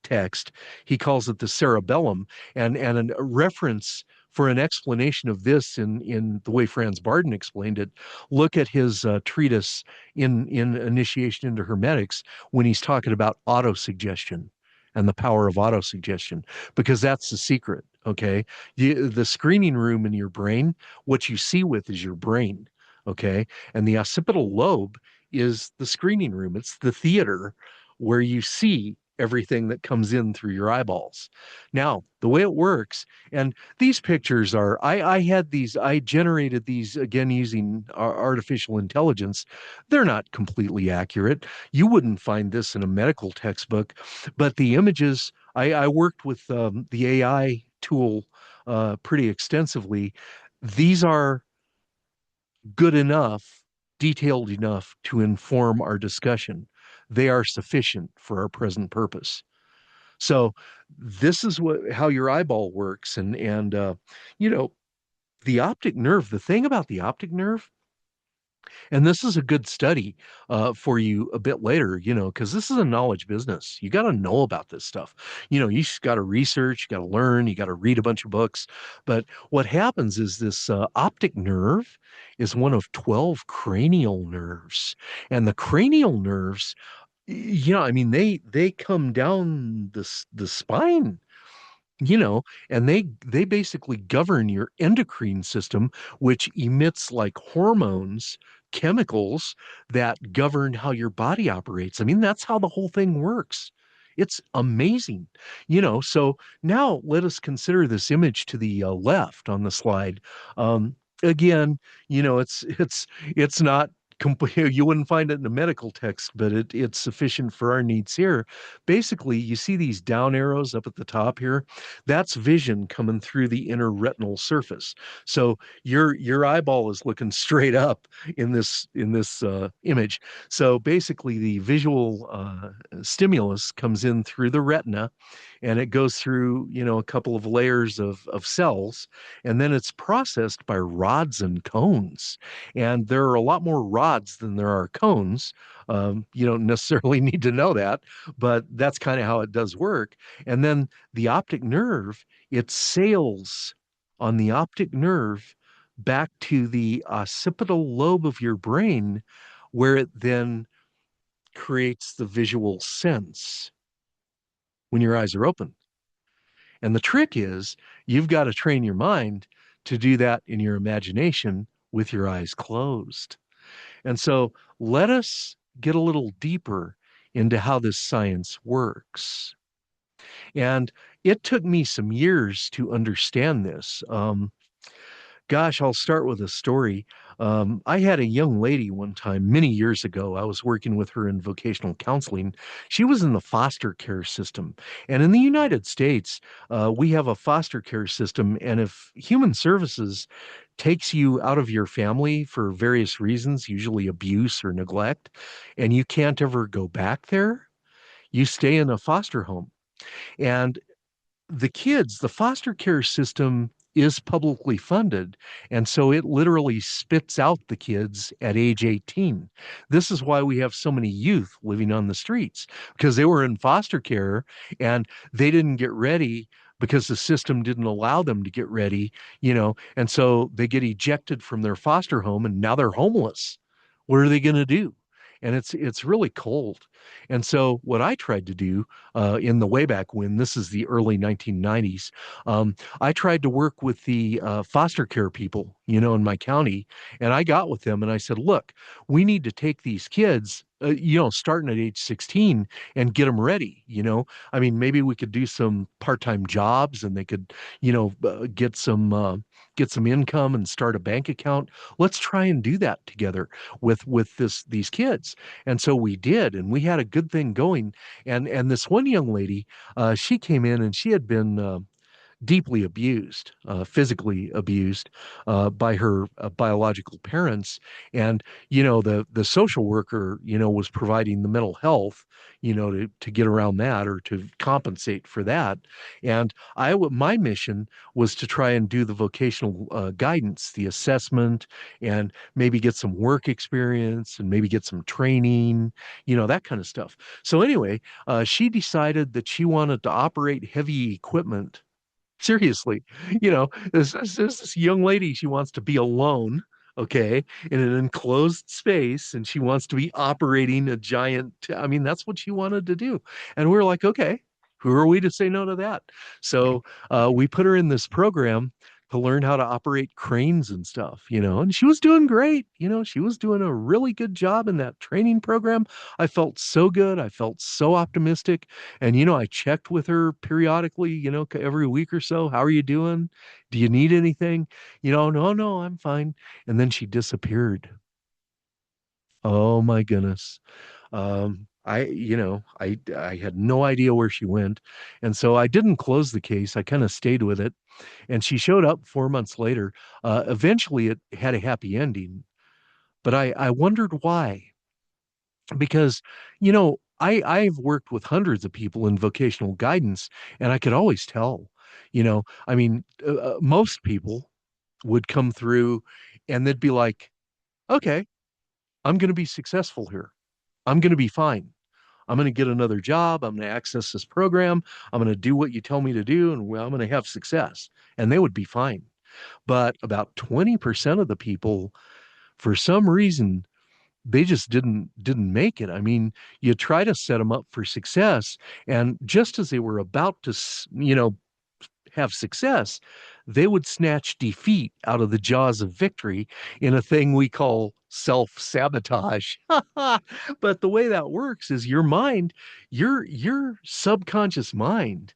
text, he calls it the cerebellum, and a reference for an explanation of this in the way Franz Bardon explained it. Look at his treatise in Initiation into Hermetics when he's talking about autosuggestion and the power of autosuggestion, because that's the secret. Okay. The screening room in your brain, what you see with is your brain. Okay. And the occipital lobe is the screening room, it's the theater where you see everything that comes in through your eyeballs. Now, the way it works, and these pictures are, I generated these again using artificial intelligence. They're not completely accurate. You wouldn't find this in a medical textbook, but the images, I worked with the AI tool pretty extensively. These are good enough, detailed enough to inform our discussion. They are sufficient for our present purpose. So this is how your eyeball works, and you know the optic nerve. The thing about the optic nerve, and this is a good study for you a bit later, because this is a knowledge business. You got to know about this stuff. You just got to research, you got to learn, you got to read a bunch of books. But what happens is this optic nerve is one of 12 cranial nerves. And the cranial nerves, I mean, they come down the spine, you know and they basically govern your endocrine system, which emits like hormones, chemicals that govern how your body operates. I mean, that's how the whole thing works. It's amazing. So now let us consider this image to the left on the slide. Again, it's not you wouldn't find it in a medical text, but it's sufficient for our needs here. Basically, you see these down arrows up at the top here. That's vision coming through the inner retinal surface. So your eyeball is looking straight up in this image. So basically, the visual stimulus comes in through the retina, and it goes through, a couple of layers of cells, and then it's processed by rods and cones. And there are a lot more rods than there are cones. You don't necessarily need to know that, but that's kind of how it does work. And then the optic nerve, it sails on the optic nerve back to the occipital lobe of your brain, where it then creates the visual sense when your eyes are open. And the trick is you've got to train your mind to do that in your imagination with your eyes closed. And so let us get a little deeper into how this science works. And it took me some years to understand this. Gosh, I'll start with a story. I had a young lady one time, many years ago. I was working with her in vocational counseling. She was in the foster care system. And in the United States, we have a foster care system. And if Human Services takes you out of your family for various reasons, usually abuse or neglect, and you can't ever go back there, you stay in a foster home. And the foster care system is publicly funded. And so it literally spits out the kids at age 18. This is why we have so many youth living on the streets, because they were in foster care and they didn't get ready because the system didn't allow them to get ready. And so they get ejected from their foster home and now they're homeless. What are they going to do? And it's really cold. And so what I tried to do in the way back when, this is the early 1990s, I tried to work with the foster care people, in my county, and I got with them and I said, look, we need to take these kids, starting at age 16 and get them ready. I mean, maybe we could do some part-time jobs and they could, get some income and start a bank account. Let's try and do that together with these kids. And so we did, and we had a good thing going. And this one young lady, she came in and she had been deeply abused, physically abused by her biological parents. And, the social worker, was providing the mental health, to get around that or to compensate for that. And my mission was to try and do the vocational guidance, the assessment, and maybe get some work experience and maybe get some training, that kind of stuff. So anyway, she decided that she wanted to operate heavy equipment. Seriously, there's this young lady, she wants to be alone, okay, in an enclosed space, and she wants to be operating a giant, I mean, that's what she wanted to do. And we are like, okay, who are we to say no to that? So we put her in this program to learn how to operate cranes and stuff, and she was doing great. She was doing a really good job in that training program. I felt so good. I felt so optimistic. And, I checked with her periodically, every week or so. How are you doing? Do you need anything? No, no, I'm fine. And then she disappeared. Oh my goodness. I had no idea where she went. And so I didn't close the case. I kind of stayed with it. And she showed up 4 months later. Eventually it had a happy ending, but I wondered why. Because, I've worked with hundreds of people in vocational guidance, and I could always tell, I mean, most people would come through and they'd be like, okay, I'm going to be successful here. I'm going to be fine. I'm going to get another job. I'm going to access this program. I'm going to do what you tell me to do, and well, I'm going to have success. And they would be fine. But about 20% of the people, for some reason, they just didn't make it. I mean, you try to set them up for success, and just as they were about to, have success, they would snatch defeat out of the jaws of victory in a thing we call self-sabotage. But the way that works is your mind, your subconscious mind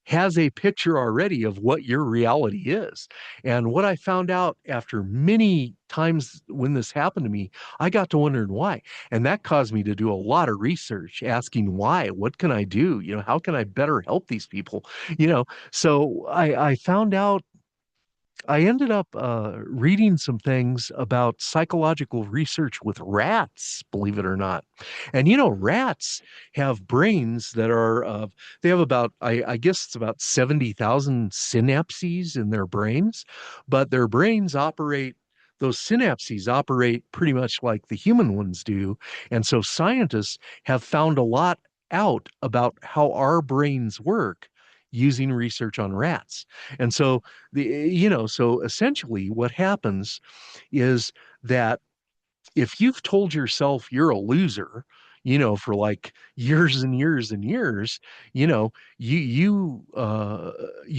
has a picture already of what your reality is. And what I found out after many times when this happened to me, I got to wondering why. And that caused me to do a lot of research, asking why, what can I do? How can I better help these people? So I found out I ended up reading some things about psychological research with rats, believe it or not. And rats have brains that are, they have about, I guess it's about 70,000 synapses in their brains, but their brains operate, those synapses operate pretty much like the human ones do. And so scientists have found a lot out about how our brains work using research on rats. And so so essentially what happens is that if you've told yourself you're a loser, for like years and years and years, you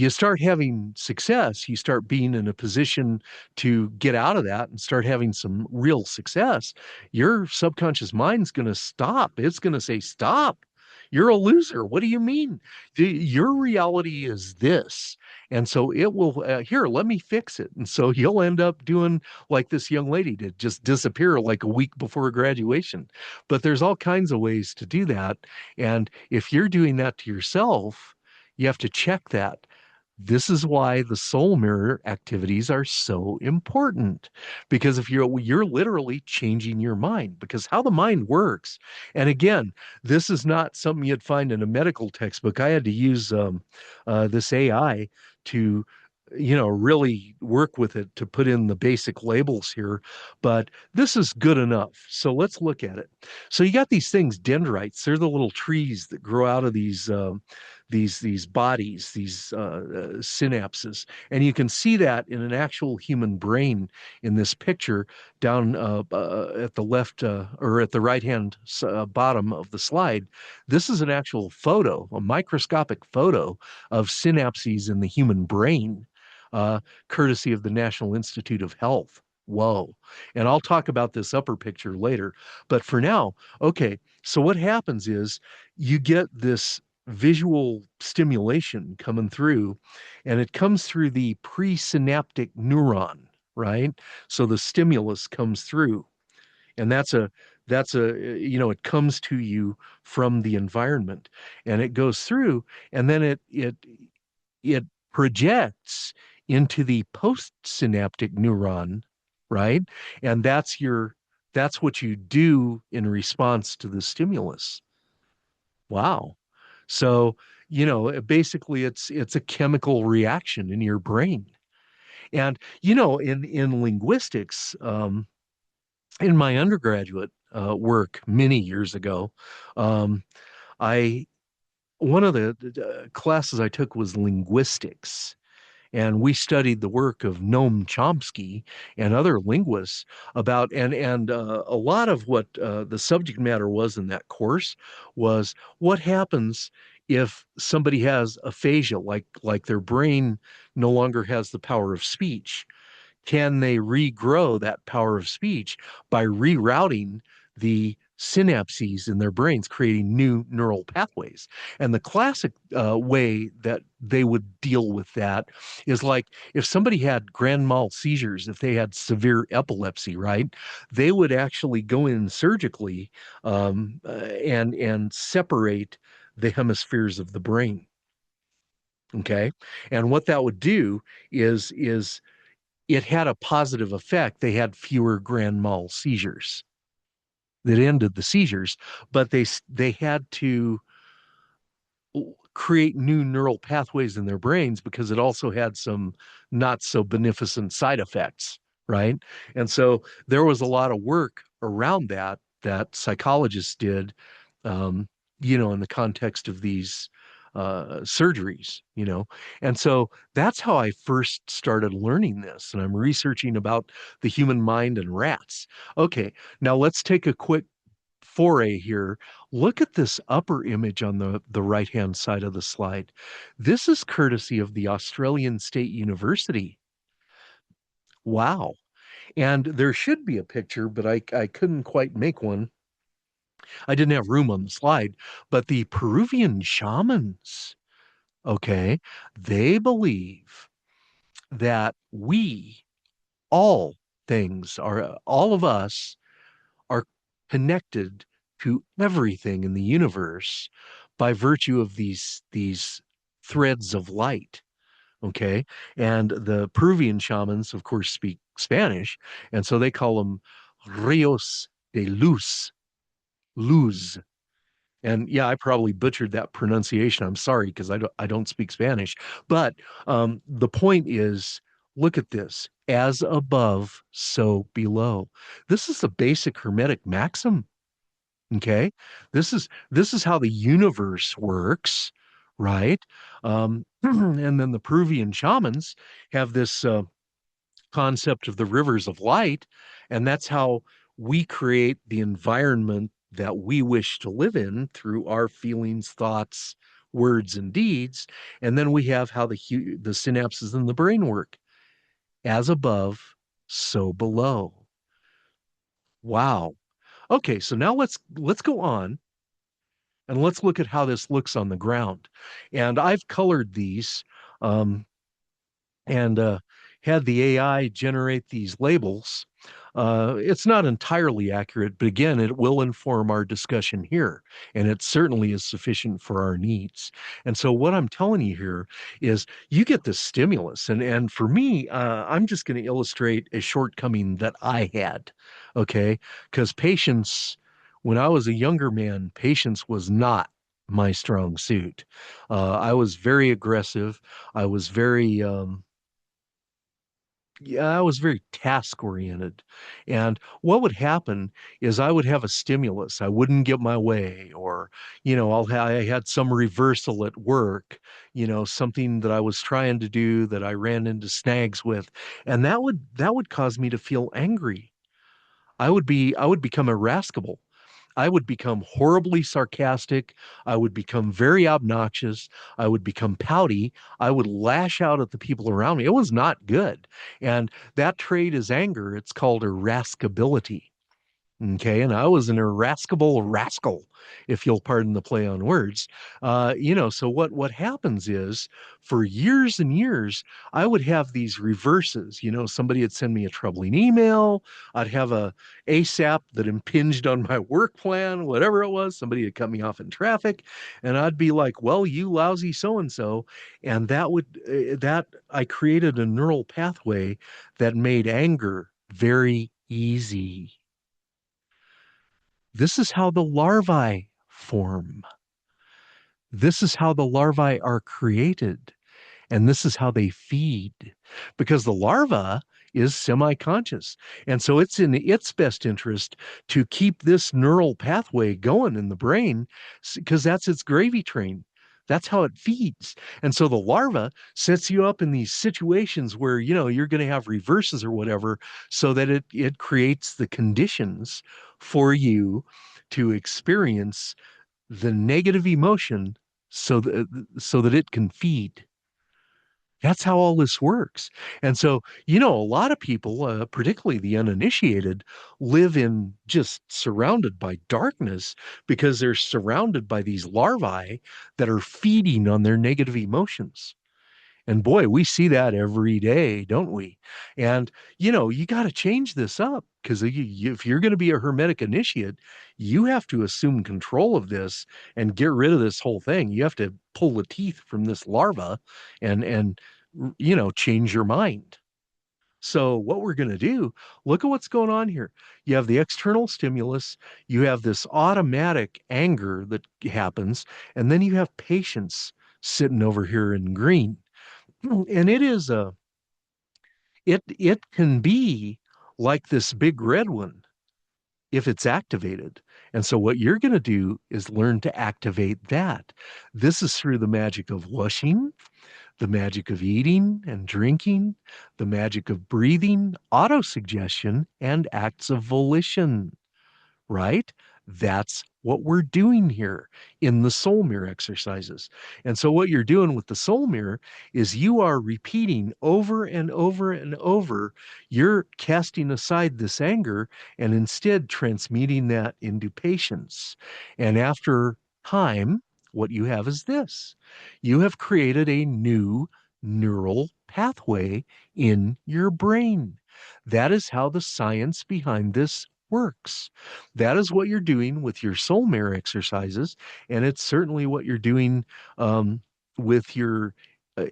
start having success, you start being in a position to get out of that and start having some real success, your subconscious mind's going to stop. It's going to say, stop. You're a loser. What do you mean? Your reality is this. And so it will, here, let me fix it. And so you'll end up doing like this young lady did, just disappear like a week before graduation. But there's all kinds of ways to do that. And if you're doing that to yourself, you have to check that. This is why the soul mirror activities are so important, because if you're literally changing your mind, because how the mind works. And again, this is not something you'd find in a medical textbook. I had to use this AI to really work with it to put in the basic labels here, but this is good enough. So let's look at it. So you got these things, dendrites. They're the little trees that grow out of these bodies, these synapses, and you can see that in an actual human brain in this picture down at the left or at the right hand bottom of the slide. This is an actual photo, a microscopic photo of synapses in the human brain, courtesy of the National Institute of Health. Whoa. And I'll talk about this upper picture later. But for now, okay, so what happens is you get this visual stimulation coming through, and it comes through the presynaptic neuron, right? So the stimulus comes through, and it comes to you from the environment, and it goes through, and then it projects into the postsynaptic neuron, right? And that's what you do in response to the stimulus. Wow. So, basically it's a chemical reaction in your brain. And in linguistics, in my undergraduate work many years ago, um, I one of the classes I took was linguistics, and we studied the work of Noam Chomsky and other linguists about, and a lot of what the subject matter was in that course was what happens if somebody has aphasia, like their brain no longer has the power of speech. Can they regrow that power of speech by rerouting the synapses in their brains, creating new neural pathways? And the classic way that they would deal with that is like if somebody had grand mal seizures, if they had severe epilepsy, right? They would actually go in surgically and separate the hemispheres of the brain. Okay, and what that would do is it had a positive effect. They had fewer grand mal seizures that ended the seizures, but they had to create new neural pathways in their brains because it also had some not so beneficent side effects, right? And so there was a lot of work around that psychologists did, um, in the context of these surgeries, And so that's how I first started learning this. And I'm researching about the human mind and rats. Okay, now let's take a quick foray here. Look at this upper image on the right-hand side of the slide. This is courtesy of the Australian State University. Wow. And there should be a picture, but I couldn't quite make one. I didn't have room on the slide, but the Peruvian shamans. Okay. They believe that we, all things are, all of us are connected to everything in the universe by virtue of these threads of light. Okay. And the Peruvian shamans, of course, speak Spanish. And so they call them Rios de Luz. And yeah, I probably butchered that pronunciation. I'm sorry because I don't speak Spanish. But the point is, look at this: as above, so below. This is the basic Hermetic maxim. Okay, this is how the universe works, right? And then the Peruvian shamans have this concept of the rivers of light, and that's how we create the environment that we wish to live in through our feelings, thoughts, words, and deeds. And then we have how the synapses in the brain work. As above, so below. Wow. Okay, so now let's go on and let's look at how this looks on the ground. And I've colored these um, and had the AI generate these labels. It's not entirely accurate, but again, it will inform our discussion here, and it certainly is sufficient for our needs. And so, what I'm telling you here is, you get the stimulus, and for me, I'm just going to illustrate a shortcoming that I had, okay? Because patience, when I was a younger man, patience was not my strong suit. I was very aggressive. I was very yeah, I was very task oriented. And what would happen is I would have a stimulus. I wouldn't get my way, or, I had some reversal at work, something that I was trying to do that I ran into snags with. And that would cause me to feel angry. I would become irascible. I would become horribly sarcastic. I would become very obnoxious. I would become pouty. I would lash out at the people around me. It was not good. And that trait is anger. It's called irascibility. Okay, and I was an irascible rascal, if you'll pardon the play on words. So what happens is, for years and years, I would have these reverses. Somebody would send me a troubling email. I'd have a ASAP that impinged on my work plan, whatever it was. Somebody had cut me off in traffic, and I'd be like, "Well, you lousy so and so," and that I created a neural pathway that made anger very easy. This is how the larvae form. This is how the larvae are created. And this is how they feed, because the larva is semi-conscious. And so it's in its best interest to keep this neural pathway going in the brain, because that's its gravy train. That's how it feeds. And so the larva sets you up in these situations where, you're going to have reverses or whatever, so that it creates the conditions for you to experience the negative emotion, so that it can feed. That's how all this works. And so, a lot of people, particularly the uninitiated, live in just surrounded by darkness because they're surrounded by these larvae that are feeding on their negative emotions. And boy, we see that every day, don't we? And, you got to change this up, because if you're going to be a Hermetic initiate, you have to assume control of this and get rid of this whole thing. You have to pull the teeth from this larva and change your mind. So what we're going to do, look at what's going on here. You have the external stimulus, you have this automatic anger that happens, and then you have patience sitting over here in green. And it can be like this big red one if it's activated. And so what you're going to do is learn to activate that. This is through the magic of washing, the magic of eating and drinking, the magic of breathing, autosuggestion, and acts of volition, right? That's what we're doing here in the soul mirror exercises. And so, what you're doing with the soul mirror is you are repeating over and over and over. You're casting aside this anger and instead transmuting that into patience. And after time, what you have is this. You have created a new neural pathway in your brain. That is how the science behind this works. That is what you're doing with your soul mare exercises, and it's certainly what you're doing with your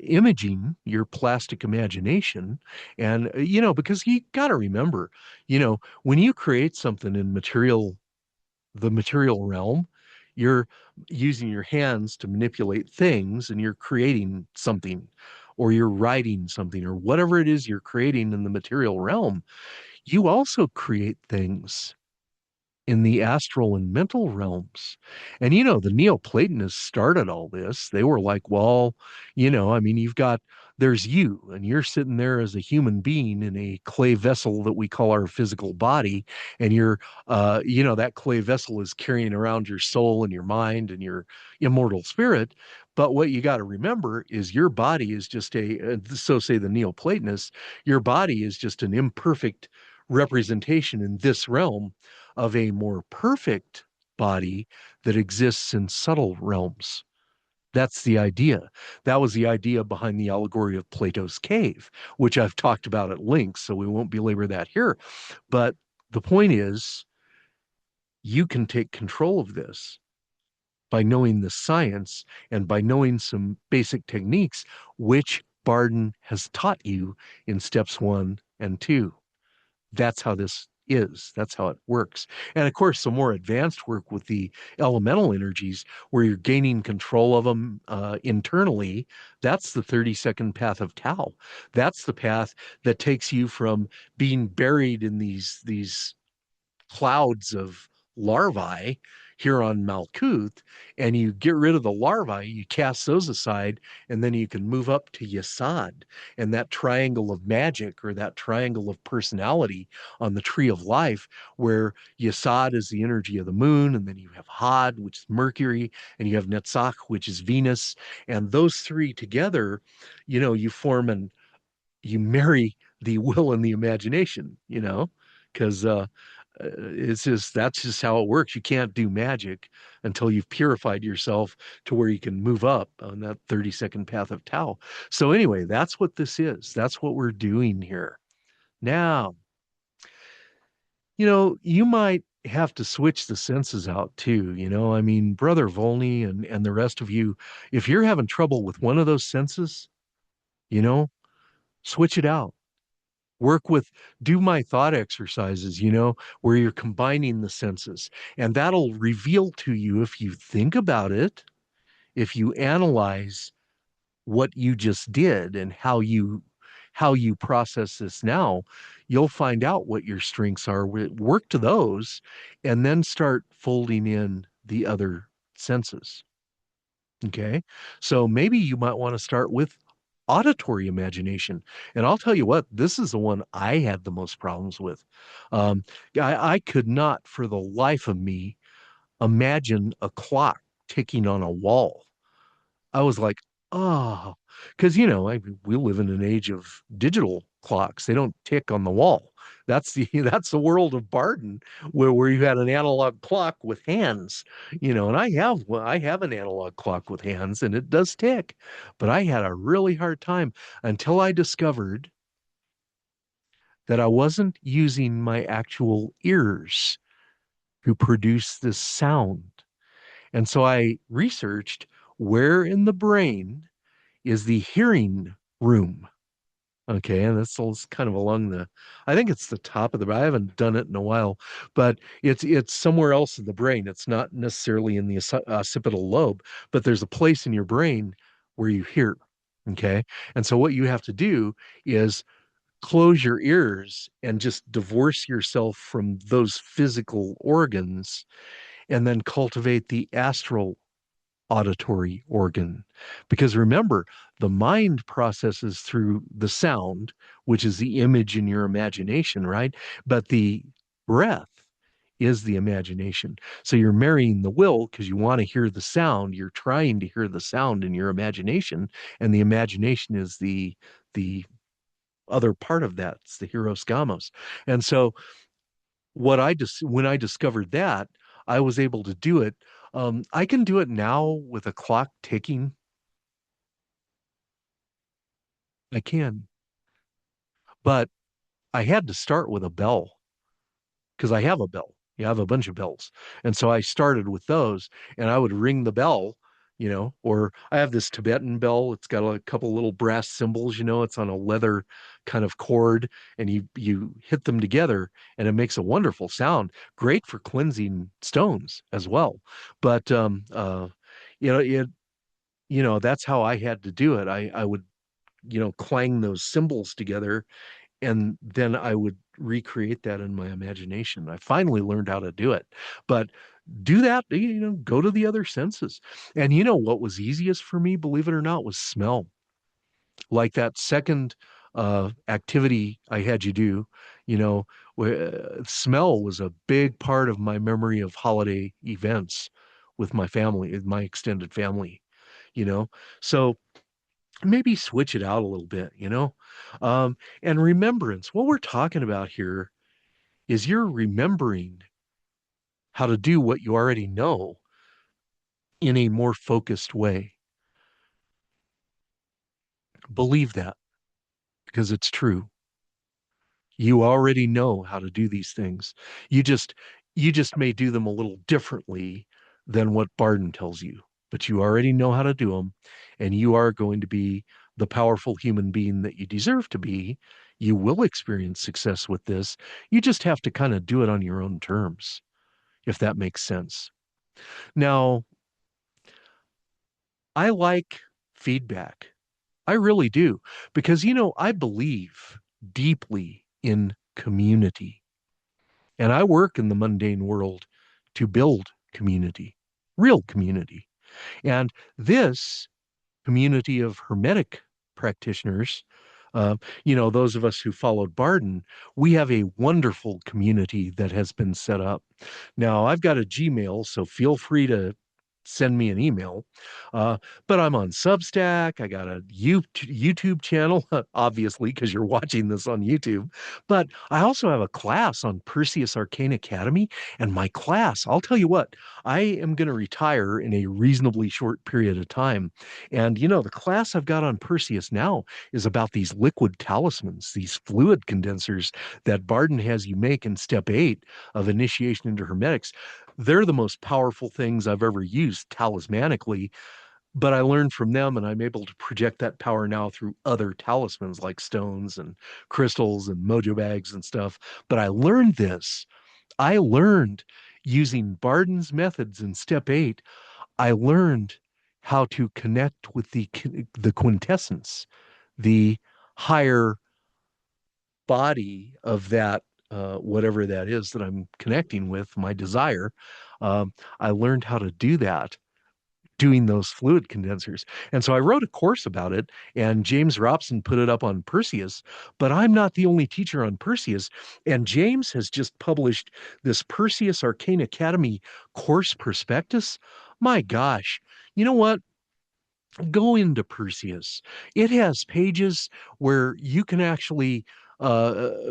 imaging, your plastic imagination. And, because you got to remember, when you create something in the material realm, you're using your hands to manipulate things and you're creating something, or you're writing something, or whatever it is you're creating in the material realm. You also create things in the astral and mental realms. And the Neoplatonists started all this. They were like, well, I mean, there's you, and you're sitting there as a human being in a clay vessel that we call our physical body. And that clay vessel is carrying around your soul and your mind and your immortal spirit. But what you got to remember is your body is just so say the Neoplatonists, your body is just an imperfect representation in this realm of a more perfect body that exists in subtle realms. That's the idea. That was the idea behind the allegory of Plato's cave, which I've talked about at length, so we won't belabor that here. But the point is, you can take control of this by knowing the science and by knowing some basic techniques, which Bardon has taught you in steps 1 and 2. That's how this is. That's how it works. And of course, some more advanced work with the elemental energies where you're gaining control of them internally. That's the 30-second path of Tao. That's the path that takes you from being buried in these clouds of larvae here on Malkuth, and you get rid of the larvae, you cast those aside, and then you can move up to Yasad and that triangle of magic, or that triangle of personality on the tree of life, where Yasad is the energy of the moon, and then you have Had, which is Mercury, and you have Netzach, which is Venus. And those three together, you marry the will and the imagination, because that's just how it works. You can't do magic until you've purified yourself to where you can move up on that 30-second path of Tao. So anyway, that's what this is. That's what we're doing here. Now, you might have to switch the senses out too. I mean, Brother Volney and the rest of you, if you're having trouble with one of those senses, you know, switch it out. Work with, do my thought exercises, where you're combining the senses. And that'll reveal to you, if you think about it, if you analyze what you just did and how you process this now, you'll find out what your strengths are. Work to those and then start folding in the other senses. Okay. So maybe you might want to start with auditory imagination. And I'll tell you what, this is the one I had the most problems with. Um, I could not for the life of me imagine a clock ticking on a wall. I was like, oh, because we live in an age of digital clocks. They don't tick on the wall. That's the that's the world of Bardon, where you had an analog clock with hands, and I have an analog clock with hands, and it does tick, but I had a really hard time until I discovered that I wasn't using my actual ears to produce this sound. And so I researched where in the brain is the hearing room. Okay, and that's kind of along I think it's the top of I haven't done it in a while, but it's somewhere else in the brain. It's not necessarily in the occipital lobe, but there's a place in your brain where you hear. Okay, and so what you have to do is close your ears and just divorce yourself from those physical organs, and then cultivate the astral auditory organ. Because remember, the mind processes through the sound, which is the image in your imagination, right? But the breath is the imagination. So you're marrying the will because you want to hear the sound. You're trying to hear the sound in your imagination, and the imagination is the other part of that. It's the hieros gamos. And so when I discovered that, I was able to do it I can do it now with a clock ticking. I can, but I had to start with a bell because I have a bell. Yeah, I have a bunch of bells. And so I started with those and I would ring the bell, or I have this Tibetan bell. It's got a couple little brass cymbals, it's on a leather kind of cord and you hit them together and it makes a wonderful sound, great for cleansing stones as well. But you know, it that's how I had to do it. I would, clang those cymbals together and then I would recreate that in my imagination. I finally learned how to do it. But do that, go to the other senses. And what was easiest for me, believe it or not, was smell. Like that second activity I had you do, where smell was a big part of my memory of holiday events with my family, my extended family, you know. So maybe switch it out a little bit, and remembrance. What we're talking about here is you're remembering how to do what you already know in a more focused way. Believe that because it's true. You already know how to do these things. You just you just may do them a little differently than what Bardon tells you, but you already know how to do them and you are going to be the powerful human being that you deserve to be. You will experience success with this. You just have to kind of do it on your own terms, if that makes sense. Now, I like feedback. I really do because I believe deeply in community. And I work in the mundane world to build community, real community. And this community of Hermetic practitioners, those of us who followed Bardon, we have a wonderful community that has been set up. Now, I've got a Gmail, so feel free to send me an email. Uh, but I'm on Substack. I got a YouTube channel, obviously, because you're watching this on YouTube. But I also have a class on Perseus Arcane Academy. And my class, I'll tell you what, I am going to retire in a reasonably short period of time. And, the class I've got on Perseus now is about these liquid talismans, these fluid condensers that Bardon has you make in step 8 of initiation into Hermetics. They're the most powerful things I've ever used talismanically, but I learned from them and I'm able to project that power now through other talismans like stones and crystals and mojo bags and stuff. But I learned using Bardon's methods in step 8. I learned how to connect with the quintessence, the higher body of that, whatever that is that I'm connecting with, my desire. I learned how to do that doing those fluid condensers. And so I wrote a course about it, and James Robson put it up on Perseus, but I'm not the only teacher on Perseus. And James has just published this Perseus Arcane Academy course prospectus. My gosh, you know what? Go into Perseus. It has pages where you can actually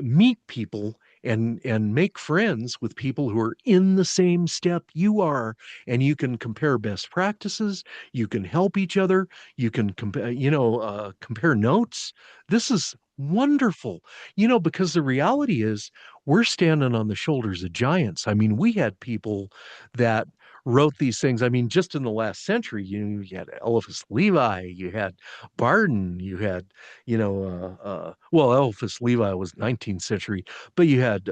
meet people and make friends with people who are in the same step you are, and you can compare best practices. You can help each other. You can compare notes. This is wonderful, because the reality is we're standing on the shoulders of giants. I mean, we had people that wrote these things. I mean, just in the last century, you had Eliphas Levi, you had Bardon, you had, well, Eliphas Levi was 19th century, but you had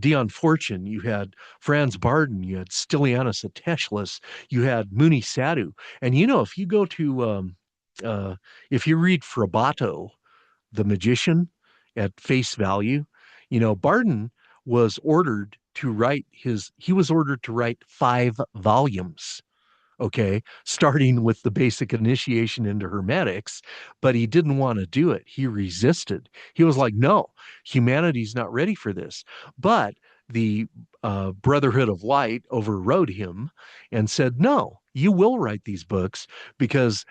Dion Fortune, you had Franz Bardon, you had Stylianus Ateshlis, you had Muni Sadhu. And, if you go to, if you read Frabato, the magician, at face value, Bardon he was ordered to write 5 volumes, okay, starting with the basic initiation into Hermetics, but he didn't want to do it. He resisted. He was like, no, humanity's not ready for this. But the Brotherhood of Light overrode him and said, no, you will write these books because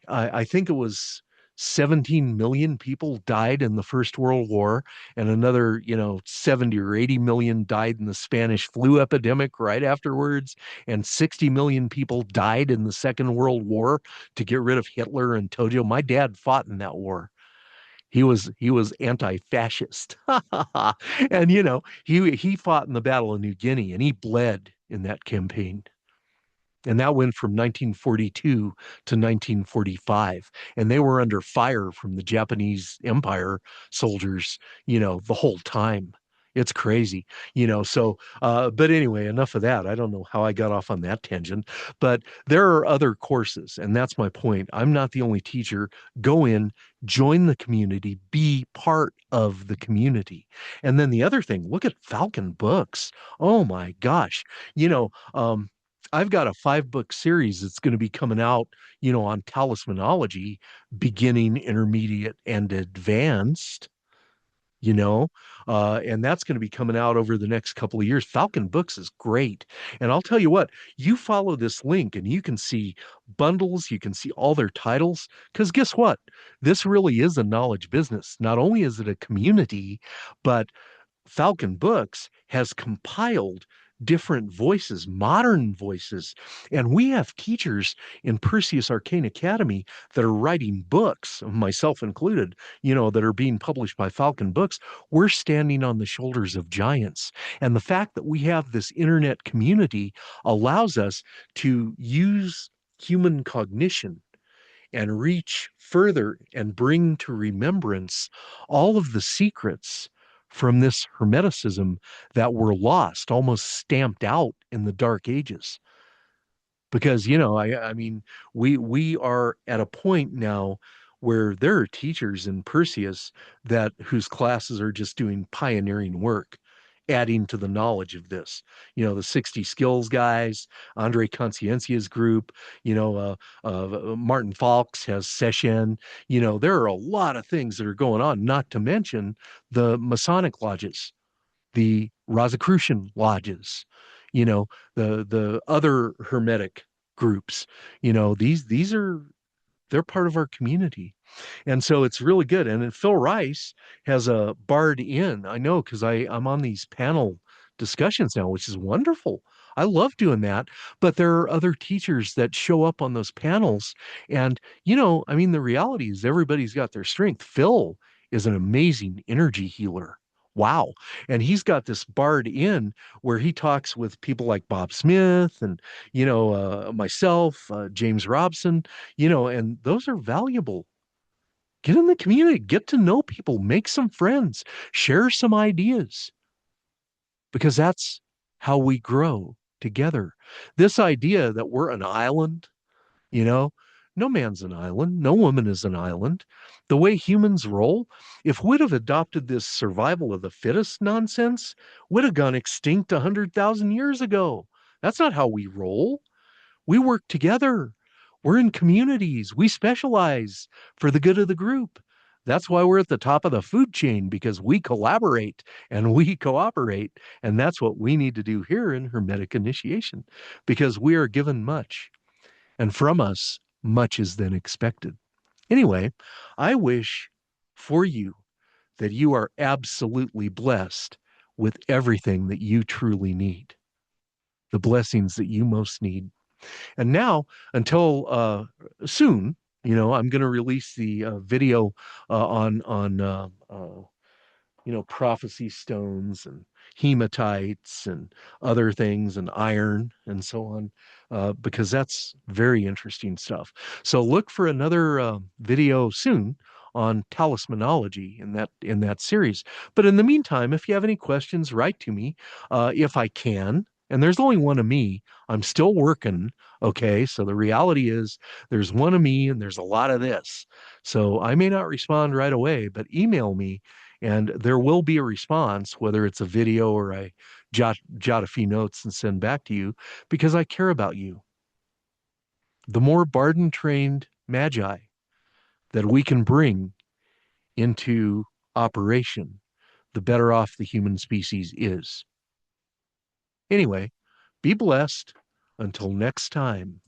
I think it was 17 million people died in the First World War, and another, 70 or 80 million died in the Spanish flu epidemic right afterwards, and 60 million people died in the Second World War to get rid of Hitler and Tojo. My dad fought in that war. He was anti-fascist. And he fought in the Battle of New Guinea and he bled in that campaign. And that went from 1942 to 1945. And they were under fire from the Japanese Empire soldiers, the whole time. It's crazy, but anyway, enough of that. I don't know how I got off on that tangent, but there are other courses. And that's my point. I'm not the only teacher. Go in, join the community, be part of the community. And then the other thing, look at Falcon Books. Oh my gosh. I've got a 5-book series that's going to be coming out, on talismanology, beginning, intermediate, and advanced, you know, and that's going to be coming out over the next couple of years. Falcon Books is great. And I'll tell you what, you follow this link and you can see bundles, you can see all their titles, because guess what? This really is a knowledge business. Not only is it a community, but Falcon Books has compiled different voices, modern voices. And we have teachers in Perseus Arcane Academy that are writing books, myself included, that are being published by Falcon Books. We're standing on the shoulders of giants. And the fact that we have this internet community allows us to use human cognition and reach further and bring to remembrance all of the secrets from this Hermeticism that were lost, almost stamped out in the Dark Ages. Because, I mean, we are at a point now where there are teachers in Perseus that whose classes are just doing pioneering work, adding to the knowledge of this. The 60 skills guys, Andre Consciencia's group, Martin Falks has session. There are a lot of things that are going on, not to mention the Masonic lodges, the Rosicrucian lodges, the other Hermetic groups. These are they're part of our community. And so it's really good. And then Phil Rice has a Bard in. I know because I'm on these panel discussions now, which is wonderful. I love doing that. But there are other teachers that show up on those panels. And, I mean, the reality is everybody's got their strength. Phil is an amazing energy healer. Wow. And he's got this Bard in where he talks with people like Bob Smith and, myself, James Robson, and those are valuable. Get in the community, get to know people, make some friends, share some ideas, because that's how we grow together. This idea that we're an island, you know, no man's an island, no woman is an island. The way humans roll, if we'd have adopted this survival of the fittest nonsense, we'd have gone extinct 100,000 years ago. That's not how we roll. We work together. We're in communities. We specialize for the good of the group. That's why we're at the top of the food chain, because we collaborate and we cooperate. And that's what we need to do here in Hermetic initiation, because we are given much. And from us, much is then expected. Anyway, I wish for you that you are absolutely blessed with everything that you truly need, the blessings that you most need. And now, until soon, I'm going to release the video on prophecy stones and hematites and other things and iron and so on, because that's very interesting stuff. So look for another video soon on talismanology in that series. But in the meantime, if you have any questions, write to me if I can. And there's only one of me. I'm still working. Okay. So the reality is there's one of me and there's a lot of this. So I may not respond right away, but email me and there will be a response, whether it's a video or I jot a few notes and send back to you, because I care about you. The more Bardon trained magi that we can bring into operation, the better off the human species is. Anyway, be blessed. Until next time.